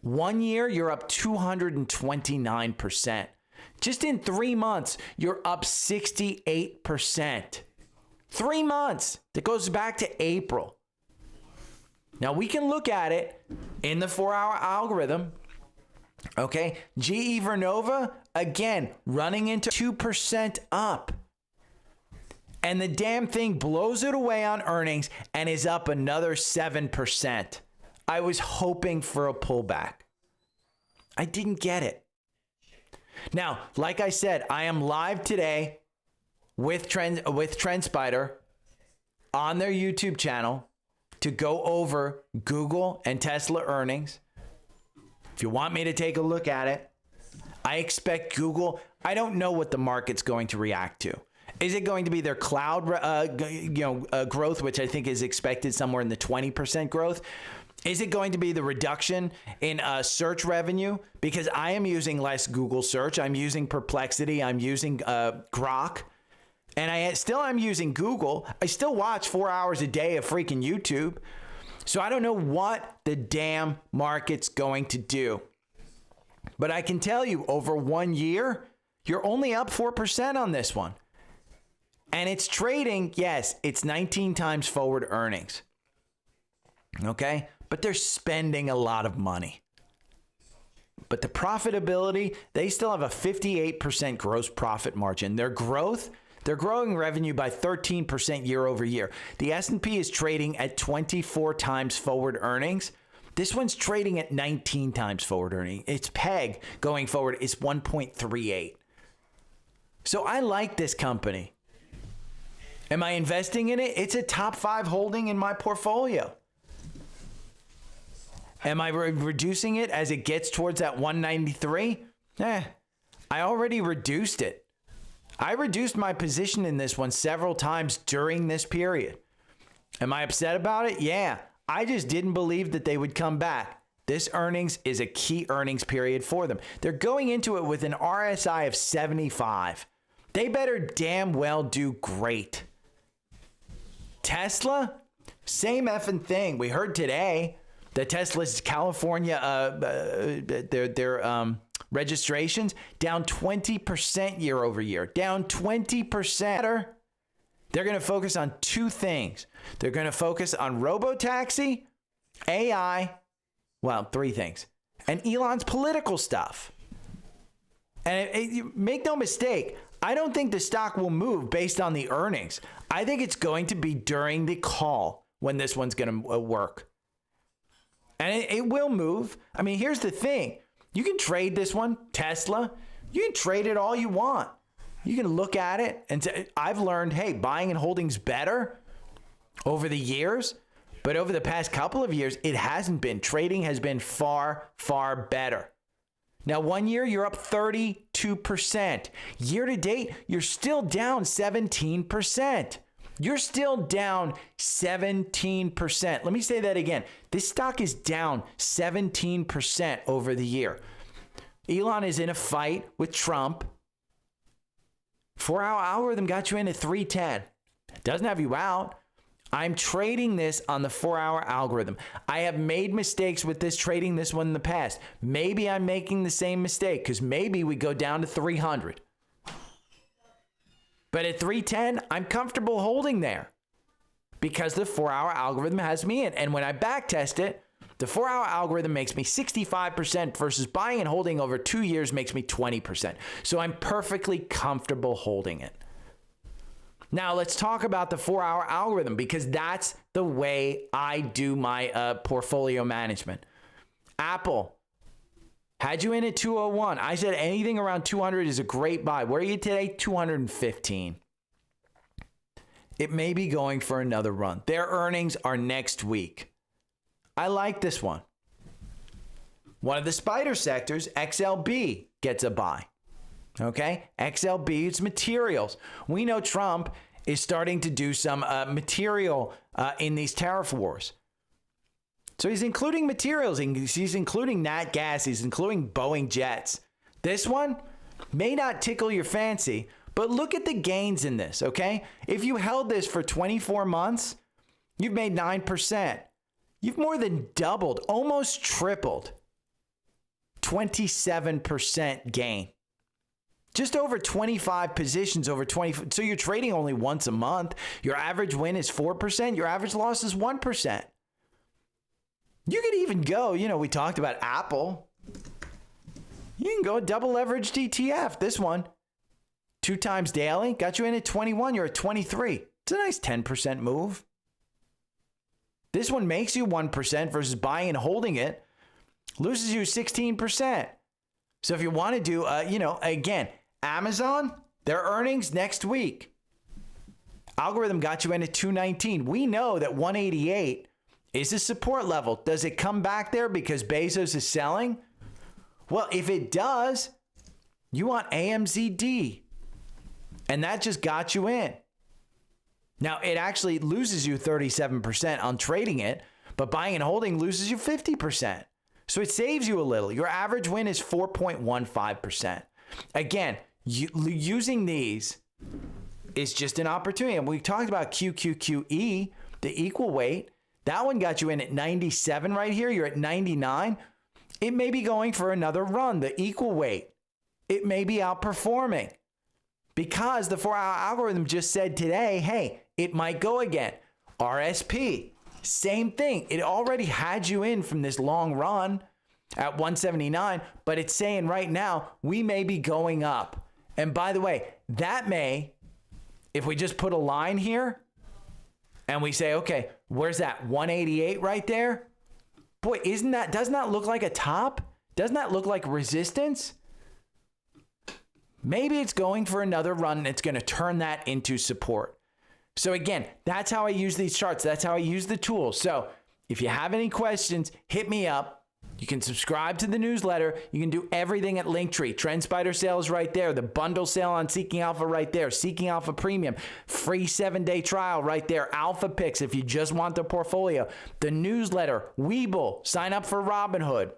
1 year, you're up 229%. Just in 3 months, you're up 68%. 3 months. That goes back to April. Now, we can look at it in the 4-hour algorithm. Okay, GE Vernova, again, running into 2% up. And the damn thing blows it away on earnings and is up another 7%. I was hoping for a pullback. I didn't get it. Now, like I said, I am live today with Trendspider on their YouTube channel to go over Google and Tesla earnings. If you want me to take a look at it, I expect Google, I don't know what the market's going to react to. Is it going to be their cloud growth, which I think is expected somewhere in the 20% growth? Is it going to be the reduction in search revenue? Because I am using less Google search. I'm using Perplexity. I'm using Grok. And I'm using Google. I still watch 4 hours a day of freaking YouTube. So I don't know what the damn market's going to do. But I can tell you, over 1 year, you're only up 4% on this one. And it's trading, yes, it's 19 times forward earnings. Okay? But they're spending a lot of money. But the profitability, they still have a 58% gross profit margin. Their growth, they're growing revenue by 13% year over year. The S&P is trading at 24 times forward earnings. This one's trading at 19 times forward earnings. Its PEG going forward is 1.38. So I like this company. Am I investing in it? It's a top 5 holding in my portfolio. Am I reducing it as it gets towards that 193? I already reduced it. I reduced my position in this one several times during this period. Am I upset about it? Yeah. I just didn't believe that they would come back. This earnings is a key earnings period for them. They're going into it with an RSI of 75. They better damn well do great. Tesla, same effing thing. We heard today that Tesla's California, their registrations down 20% year over year, down 20%. They're going to focus on two things. They're going to focus on robotaxi, AI, well, three things, and Elon's political stuff. And make no mistake, I don't think the stock will move based on the earnings. I think it's going to be during the call when this one's going to work. And it will move. I mean, here's the thing. You can trade this one, Tesla. You can trade it all you want. You can look at it and say, I've learned, hey, buying and holding's better over the years. But over the past couple of years, it hasn't been. Trading has been far, far better. Now, 1 year, you're up 32%. Year to date, you're still down 17%. You're still down 17%. Let me say that again. This stock is down 17% over the year. Elon is in a fight with Trump. 4-hour algorithm got you in at 310. Doesn't have you out. I'm trading this on the 4-hour algorithm. I have made mistakes with this trading this one in the past. Maybe I'm making the same mistake because maybe we go down to 300. But at 310, I'm comfortable holding there because the 4-hour algorithm has me in. And when I back test it, the 4-hour algorithm makes me 65% versus buying and holding over 2 years makes me 20%. So I'm perfectly comfortable holding it. Now let's talk about the 4-hour algorithm because that's the way I do my portfolio management. Apple had you in at 201. I said anything around 200 is a great buy. Where are you today? 215. It may be going for another run. Their earnings are next week. I like this one. One of the spider sectors, XLB, gets a buy. Okay? XLB, it's materials. We know Trump is starting to do some material in these tariff wars. So he's including materials. He's including nat gas. He's including Boeing jets. This one may not tickle your fancy, but look at the gains in this, okay? If you held this for 24 months, you've made 9%. You've more than doubled, almost tripled. 27% gain. Just over 25 positions over 20. So you're trading only once a month. Your average win is 4%. Your average loss is 1%. You could even go, we talked about Apple. You can go double leveraged ETF. This one, 2 times daily, got you in at 21. You're at 23. It's a nice 10% move. This one makes you 1% versus buying and holding it, loses you 16%. So if you want to do, again, Amazon, their earnings next week. Algorithm got you in at 219. We know that 188 is a support level. Does it come back there because Bezos is selling? Well, if it does, you want AMZD. And that just got you in. Now, it actually loses you 37% on trading it, but buying and holding loses you 50%. So it saves you a little. Your average win is 4.15%. Again, using these is just an opportunity. And we talked about QQQE, the equal weight. That one got you in at 97 right here. You're at 99. It may be going for another run, the equal weight. It may be outperforming because the 4-hour algorithm just said today, hey, it might go again. RSP, same thing. It already had you in from this long run at 179, but it's saying right now we may be going up. And by the way, that may, if we just put a line here and we say, okay, where's that 188 right there? Boy, doesn't that look like a top? Doesn't that look like resistance? Maybe it's going for another run and it's going to turn that into support. So again, that's how I use these charts. That's how I use the tools. So if you have any questions, hit me up. You can subscribe to the newsletter. You can do everything at Linktree. Trendspider sale is right there. The bundle sale on Seeking Alpha right there. Seeking Alpha Premium. Free 7-day trial right there. Alpha Picks if you just want the portfolio. The newsletter. Webull. Sign up for Robinhood.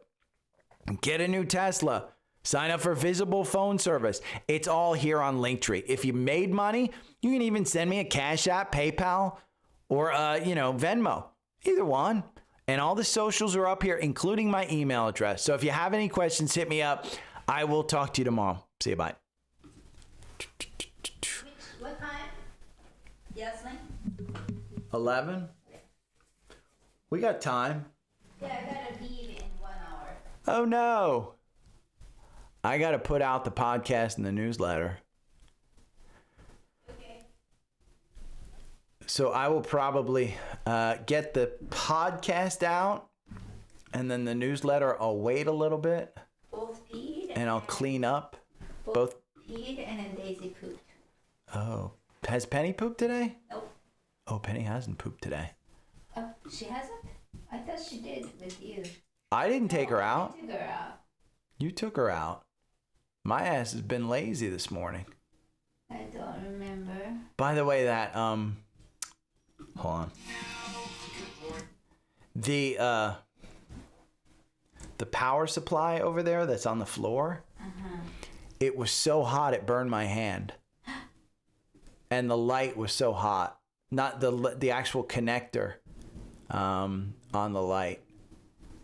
Get a new Tesla. Sign up for Visible Phone Service. It's all here on Linktree. If you made money, you can even send me a Cash App, PayPal, or Venmo. Either one. And all the socials are up here, including my email address. So if you have any questions, hit me up. I will talk to you tomorrow. See you. Bye. What time? Yasmin? 11. We got time. Yeah, I gotta leave in 1 hour. Oh no. I got to put out the podcast and the newsletter. Okay. So I will probably get the podcast out, and then the newsletter I'll wait a little bit, Both peed and I'll clean up. Both. peed and then Daisy pooped. Oh, has Penny pooped today? Nope. Oh, Penny hasn't pooped today. Oh, she hasn't? I thought she did with you. I didn't take her out. I took her out. You took her out. My ass has been lazy this morning. I don't remember. By the way, that hold on. The power supply over there that's on the floor. It was so hot it burned my hand. And the light was so hot. Not the actual connector on the light.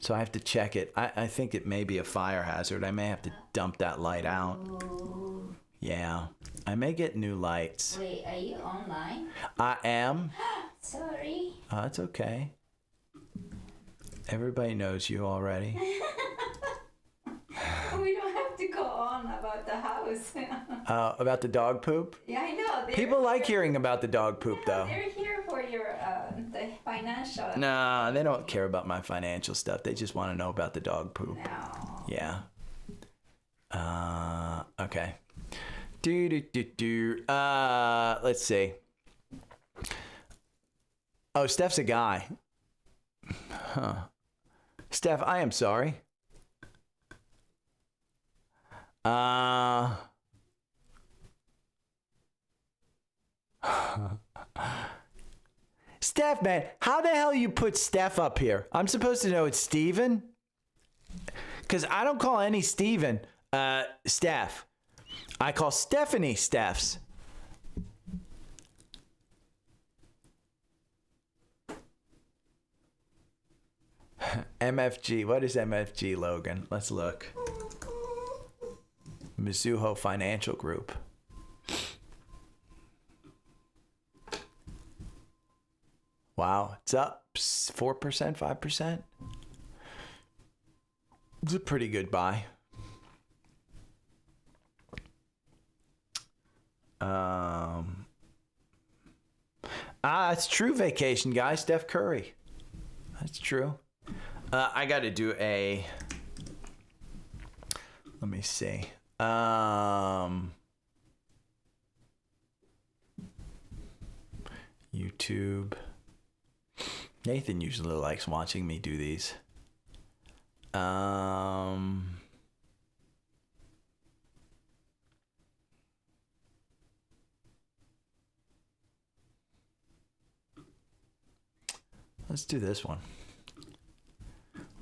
So I have to check it. I think it may be a fire hazard. I may have to dump that light out. Oh. Yeah. I may get new lights. Wait, are you online? I am. Sorry. That's okay. Everybody knows you already. We don't have to go on about the house. About the dog poop? Yeah, I know. People like hearing about the dog poop, though. They're here for your the financial. Nah, they don't care about my financial stuff. They just want to know about the dog poop. No. Yeah. Okay. Let's see. Oh, Steph's a guy. Huh. Steph, I am sorry. Steph, man, how the hell you put Steph up here? I'm supposed to know it's Steven? Because I don't call any Steven Steph. I call Stephanie Steph's. MFG. What is MFG, Logan? Let's look. Mizuho Financial Group. Wow, it's up 4%, 5%. It's a pretty good buy. It's true vacation, guys. Steph Curry. That's true. I got to do a. Let me see. YouTube. Nathan usually likes watching me do these. Let's do this one.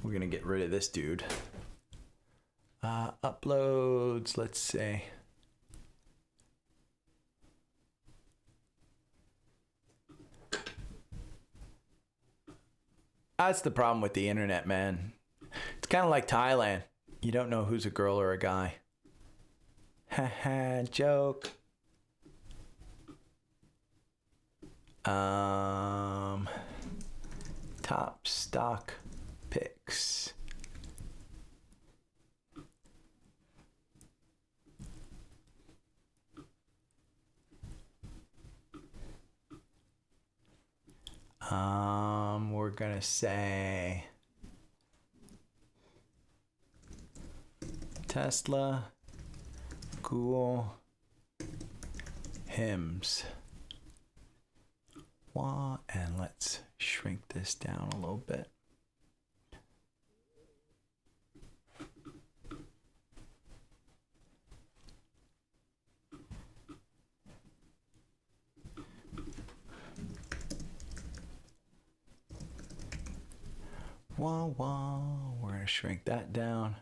We're gonna get rid of this dude. Uploads, let's see. That's the problem with the internet, man. It's kind of like Thailand. You don't know who's a girl or a guy. Haha, joke. Top stock picks. We're gonna say Tesla, Google, HIMS. And let's shrink this down a little bit. We're going to shrink that down.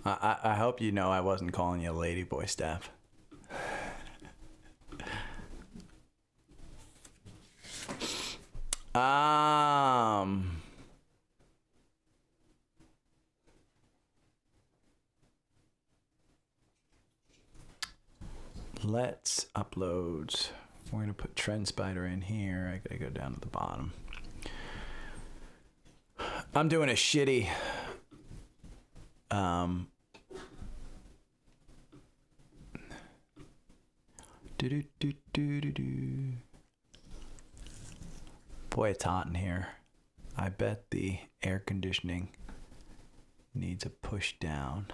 I hope you know I wasn't calling you a ladyboy, Steph. Let's upload. We're gonna put Trendspider in here. I gotta go down to the bottom. I'm doing a shitty Boy, it's hot in here. I bet the air conditioning needs a push down.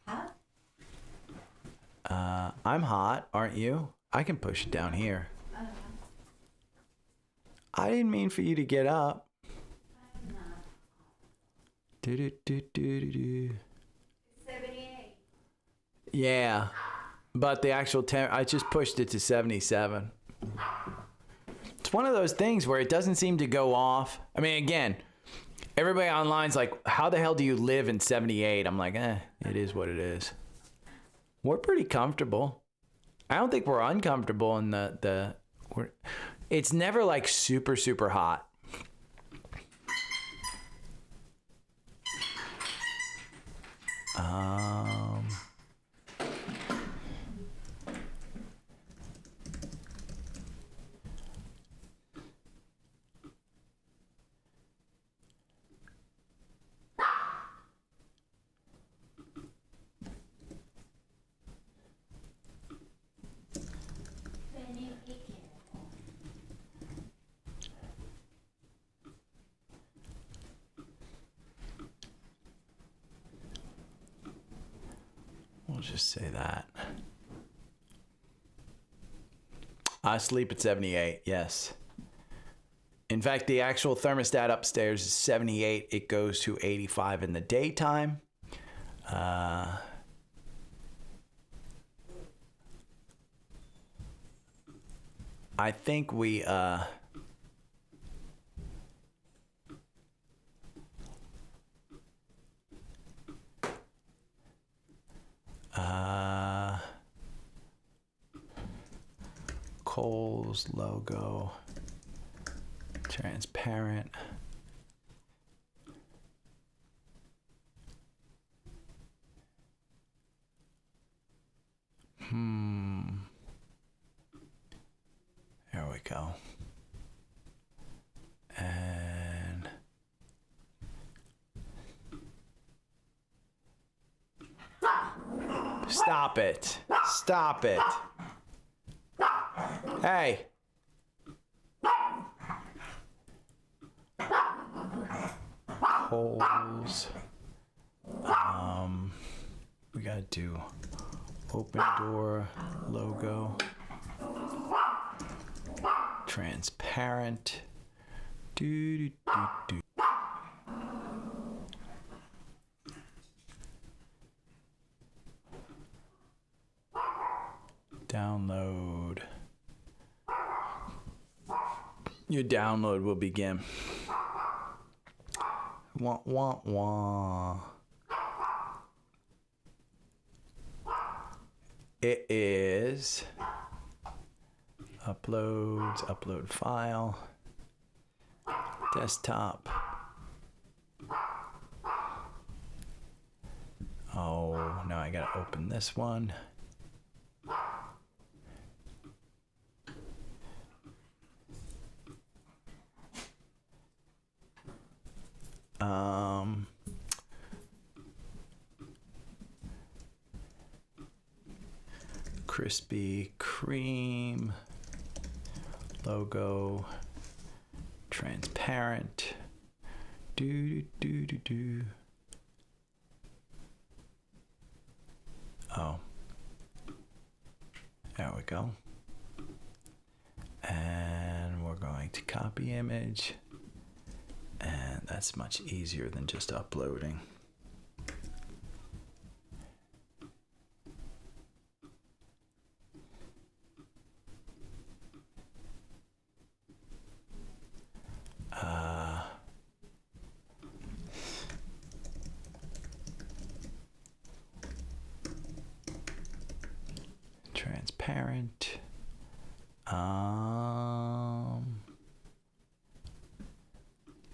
Huh? I'm hot, aren't you? I can push it down here. I didn't mean for you to get up. I'm not. Do. 78. Yeah, but the actual I just pushed it to 77. It's one of those things where it doesn't seem to go off. I mean, again, everybody online's like, how the hell do you live in 78? I'm like, it is what it is. We're pretty comfortable. I don't think we're uncomfortable in it's never like super, super hot. We'll just say that. I sleep at 78, yes. In fact, the actual thermostat upstairs is 78. It goes to 85 in the daytime. I think we Kohl's logo, transparent. There we go. And stop it. Stop it. Hey. Holes. We gotta do open door logo. Transparent. Do. Download. Your download will begin. Wah, wah, wah. It is uploads, upload file, desktop. Oh, now I gotta open this one. Krispy Kreme logo, transparent. Do. Oh, there we go. And we're going to copy image, and that's much easier than just uploading. transparent.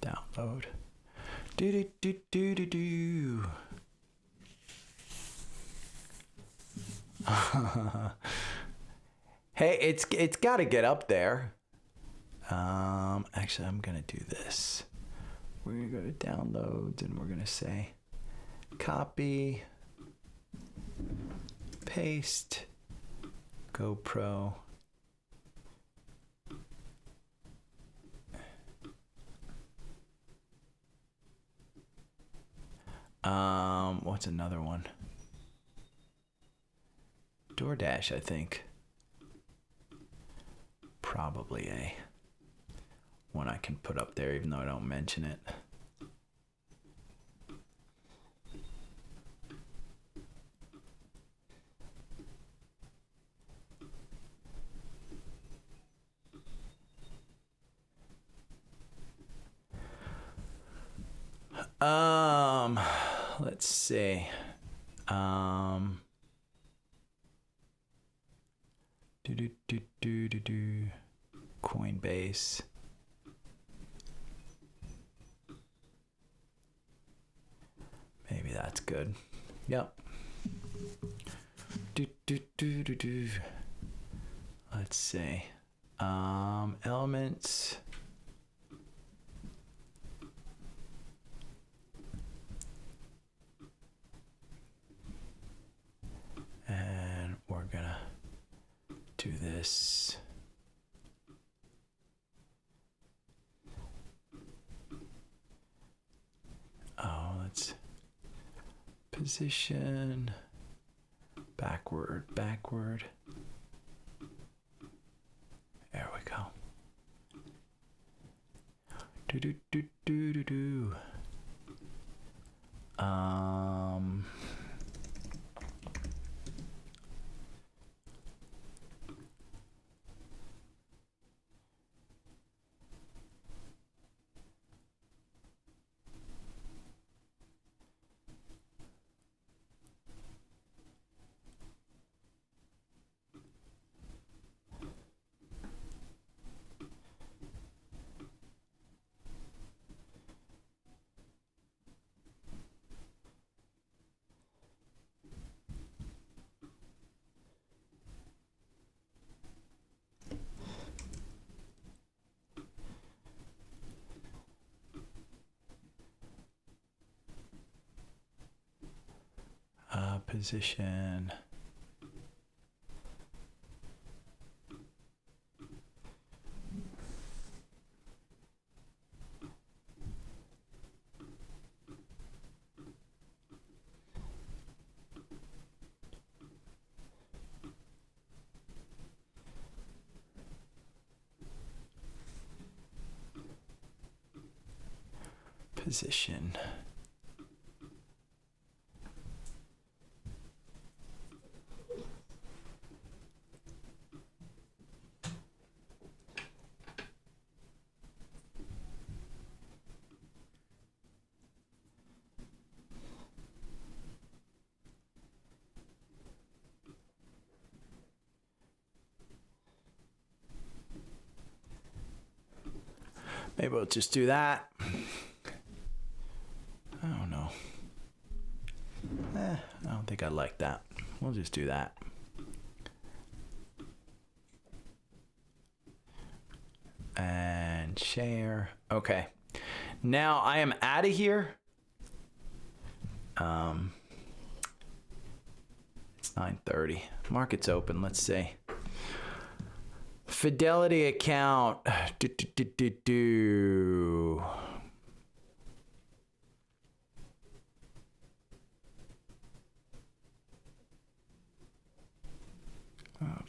Download. Do do do do do do. Hey, it's got to get up there. Actually, I'm gonna do this. We're gonna go to downloads and we're gonna say copy, paste, GoPro. What's another one? DoorDash, I think. Probably a one I can put up there even though I don't mention it. Let's see. Coinbase. Maybe that's good. Yep. Let's see. Elements. And we're gonna do this. Oh, let's position backward. There we go. Do. Position. Position. Maybe we'll just do that. I don't know. I don't think I like that. We'll just do that. And share. Okay. Now I am out of here. It's 9:30. Market's open. Let's see. Fidelity account.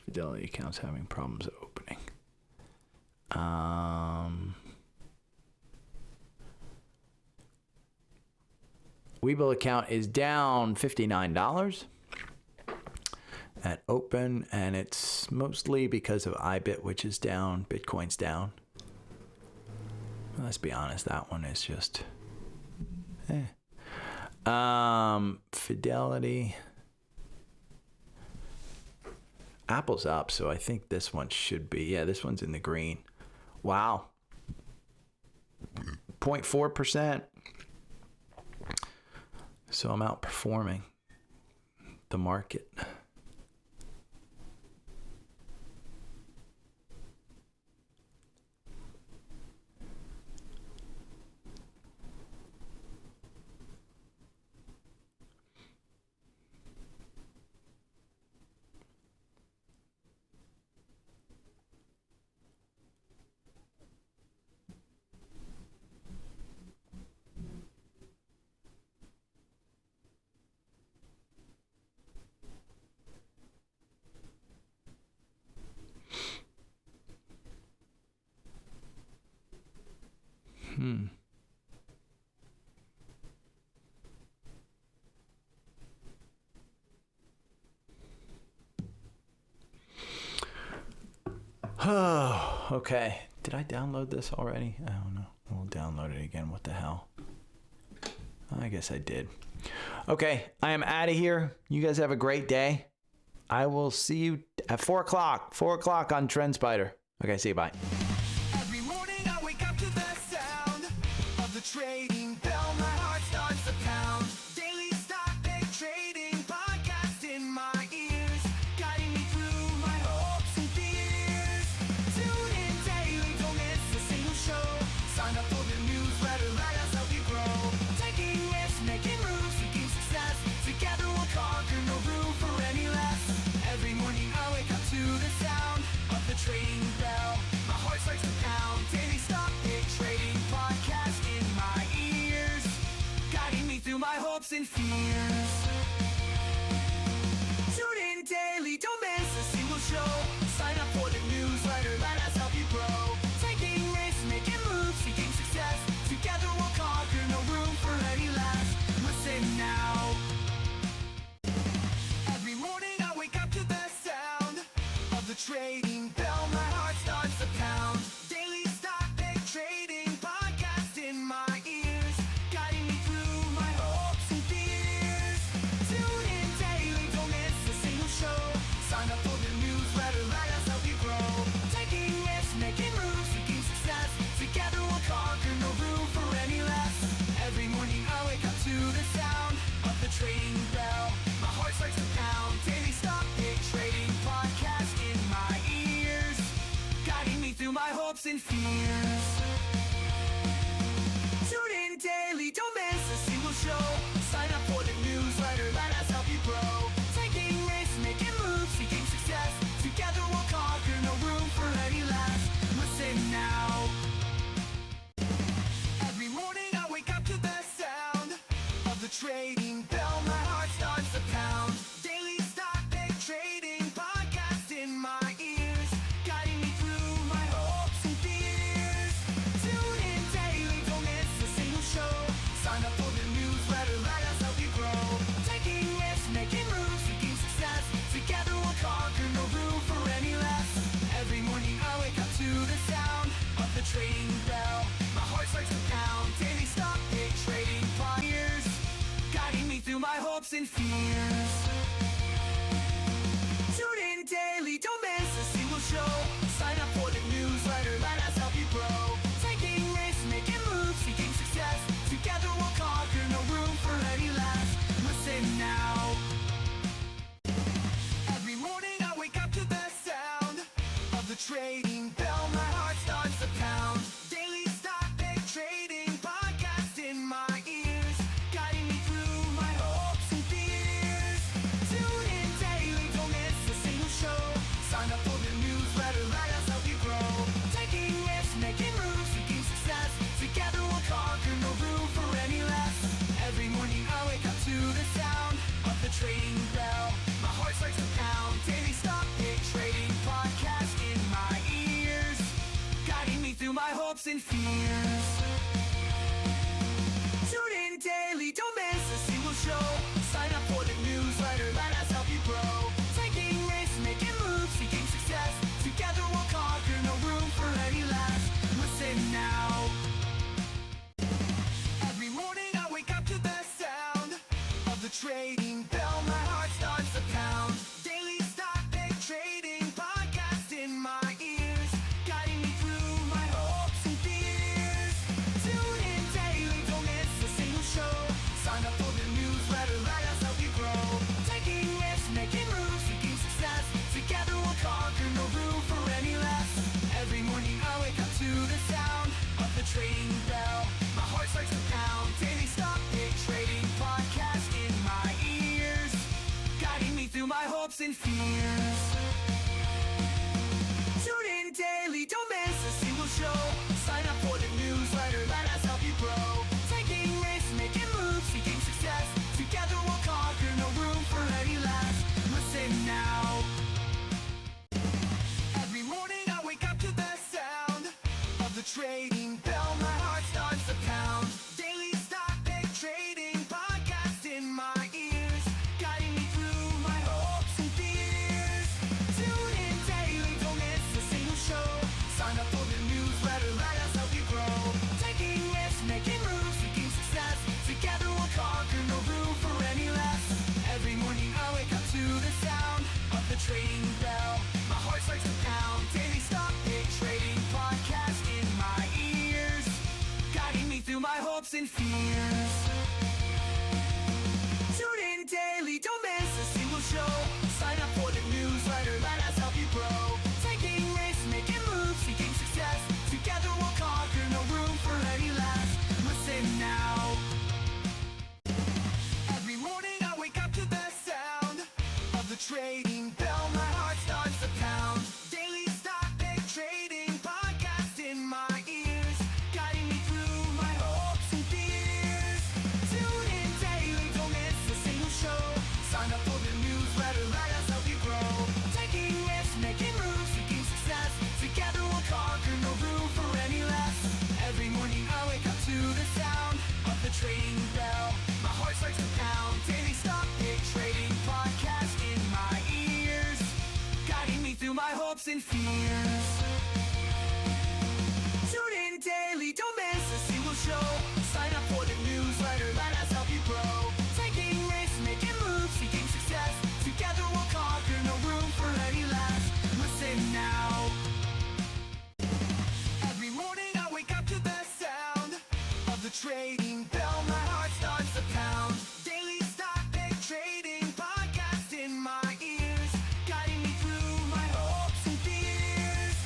Fidelity account's having problems opening. Webull account is down $59 at open, and it's mostly because of IBIT, which is down. Bitcoin's down. Let's be honest, that one is just Fidelity. Apple's up, so I think this one should be. Yeah, this one's in the green. Wow. 0.4%. So I'm outperforming the market. Oh, okay. Did I download this already? I don't know. We'll download it again. What the hell? I guess I did. Okay, I am out of here. You guys have a great day. I will see you at 4 o'clock. 4 o'clock on Trendspider. Okay, see you. Bye. Every morning I wake up to the sound of the trading bell. My heart starts to pound. Daily stock pick trading podcast in my ears, guiding me through my hopes and fears. Tune in daily, don't miss a single show. Sign up for the newsletter, let us help you grow. Taking risks, making moves, seeking success. Together we'll conquer, no room for any less. Every morning I wake up to the sound of the trading bell. My heart starts to pound. Daily stock pick trading podcast in my ears, guiding me through my hopes and fears. Tune in daily, don't miss a single show. Sign up for the newsletter, let us help you grow. Taking risks, making moves, seeking success. Together we'll conquer, no room for any less. Listen now. Every morning I wake up to the sound of the trading bell. My heart starts to pound. Daily stock pick trading podcast in my ears, guiding me through my hopes and fears. Tune in daily, don't miss a single show. Sign up for the newsletter, let us help you grow. Taking risks, making moves, seeking success. Together we'll conquer, no room for any less. Every morning I wake up to the sound of the trading bell. My heart starts to pound. Daily stock pick trading podcast in my ears, guiding me through my hopes and fears. Tune in daily, don't miss a single show. Sign up for the newsletter, let us help you grow. Taking risks, making moves, seeking success. Together we'll conquer, no room for any less. Listen now. Every morning I wake up to the sound of the trading bell. My heart starts to pound. Daily stock pick trading podcast in my ears, guiding me through my hopes and fears. Tune in daily, don't miss a single show. Sign up for the newsletter, let us help you grow. Taking risks, making moves, seeking success. Together we'll conquer, no room for any less. Every morning I wake up to the sound of the trading bell. My heart starts to pound. Daily stock pick trading podcast, guiding me through my hopes and fears. Tune in daily, don't miss a single show. Sign up for the newsletter, let us help you grow. Taking risks, making moves, seeking success. Together we'll conquer, no room for any less. Listen now. Every morning I wake up to the sound of the trading bell. My heart starts to pound. Daily stock pick trading podcast in my ears, guiding me through my hopes and fears. Tune in daily, don't miss a single show. Sign up for the newsletter, let us help you grow. Taking risks, making moves, seeking success. Together we'll conquer, no room for any less. Every morning I wake up to the sound of the trading bell. My heart starts to pound. Daily stock pick trading podcast in my ears, guiding me through my hopes and fears. Tune in daily, don't miss a single show. Sign up for the newsletter, let us help you grow. Taking risks, making moves, seeking success. Together we'll conquer, no room for any less. Listen now. Every morning I wake up to the sound of the trading bell. My heart starts to pound. Daily stock pick trading hopes and fears. Tune in daily, don't miss a single show. Sign up for the newsletter, let us help you grow. Taking risks, making moves, seeking success. Together we'll conquer, no room for any less. Listen now. Every morning I wake up to the sound of the trading bell. My heart starts to pound. Daily stock pick trading podcast in my ears, guiding me through my hopes and fears. Tune in daily, don't miss a single show. Sign up for the newsletter, let us help you grow. Taking risks, making moves, seeking success. Together we'll conquer, no room for any less. Every morning I wake up to the sound of the trading bell. My heart starts to pound. Daily stock pick trading podcast in my ears, guiding me through my hopes and fears. Tune in daily, don't miss a single show. Sign up for the newsletter, let us help you grow. Taking risks, making moves, seeking success. Together we'll conquer, no room for any less. Listen now. Every morning I wake up to the sound of the trading bell. My heart starts to pound. Daily stock pick trading podcast in my ears, guiding me through my hopes and fears. Tune in daily, don't miss a single show. Sign up for the newsletter, let us help you grow. Taking risks, making moves, seeking success. Together we'll conquer, no room for any less. Every morning I wake up to the sound of the trading bell. My heart starts to pound. Daily stock pick trading podcast in my ears, guiding me through my hopes and fears. Tune in daily, don't miss a single show. Sign up for the newsletter, let us help you grow. Taking risks, making moves, seeking success. Together we'll conquer, no room for any less. Listen now. Every morning I wake up to the sound of the trading bell. My heart starts to pound. Daily stock pick trading podcast in my ears, guiding me through my hopes and fears.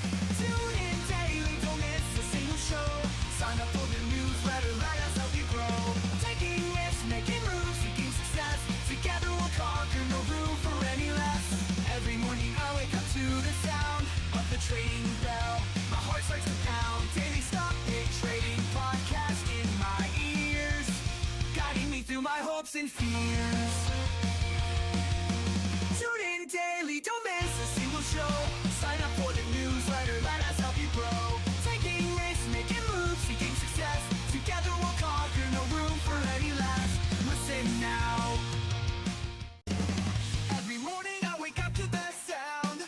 Tune in daily, don't miss a single show. Sign up for the newsletter, let us help you grow. Taking risks, making moves, seeking success. Together we'll conquer, no room for any less. Every morning I wake up to the sound of the trading bell. My heart starts to pound. Daily stock pick trading podcast in my ears, guiding me through my hopes and fears. Tune in daily, don't miss a single show. Sign up for the newsletter, let us help you grow. Taking risks, making moves, seeking success. Together we'll conquer, no room for any less. Listen now. Every morning I wake up to the sound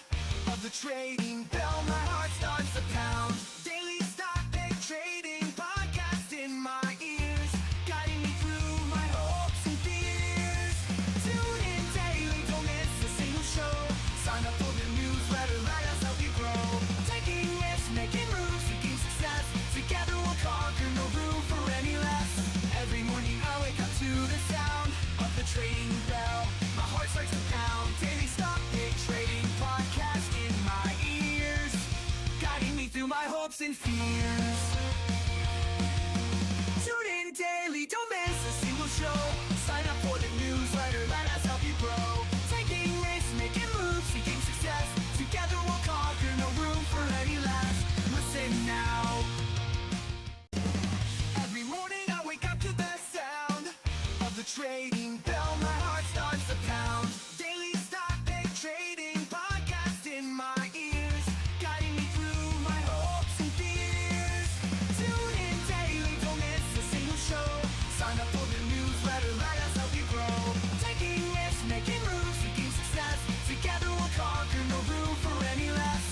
of the trading bell. My heart starts to pound. Daily stock pick trading podcast in my ears, guiding me through my hopes and fears. Tune in daily, don't miss a single show. Sign up for the newsletter, let us help you grow. Taking risks, making moves, seeking success. Together we'll conquer, no room for any less. Every morning I wake up to the sound of the trading bell. My heart starts to pound. Daily stock pick trading podcast in my ears, guiding me through my hopes and fears. Tune in daily, don't miss a single show. Sign up for the newsletter, let us help you grow. Taking risks, making moves, seeking success. Together we'll conquer, no room for any less. Listen now. Every morning I wake up to the sound of the trading bell. My heart starts to pound. Daily stock pick trading podcast in my ears, guiding me through my hopes and fears. Tune in daily, don't miss a single show. Sign up for the newsletter, let us help you grow. Taking risks, making moves, seeking success. Together we'll conquer, no room for any less.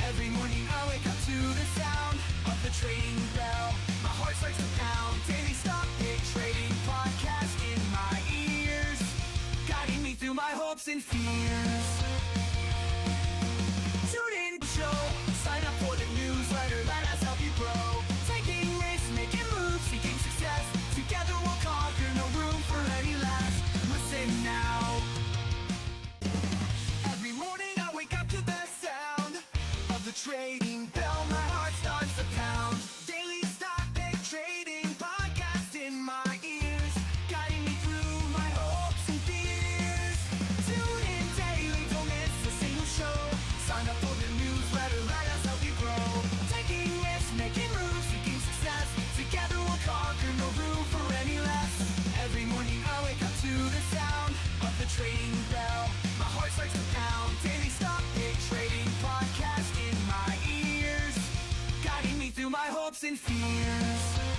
Every morning I wake up to the sound of the trading bell. My heart starts to pound. Daily stock pick trading podcast in my ears, guiding me through my hopes and fears. Tune in show. Sign up for the newsletter, let us help you grow. Taking risks, making moves, seeking success. Together we'll conquer, no room for any less. Listen now. Every morning I wake up to the sound of the trading bell. My heart starts to pound. Daily stock pick trading podcast in my ears, guiding me through my hopes and fears. Tune in daily, don't and fears.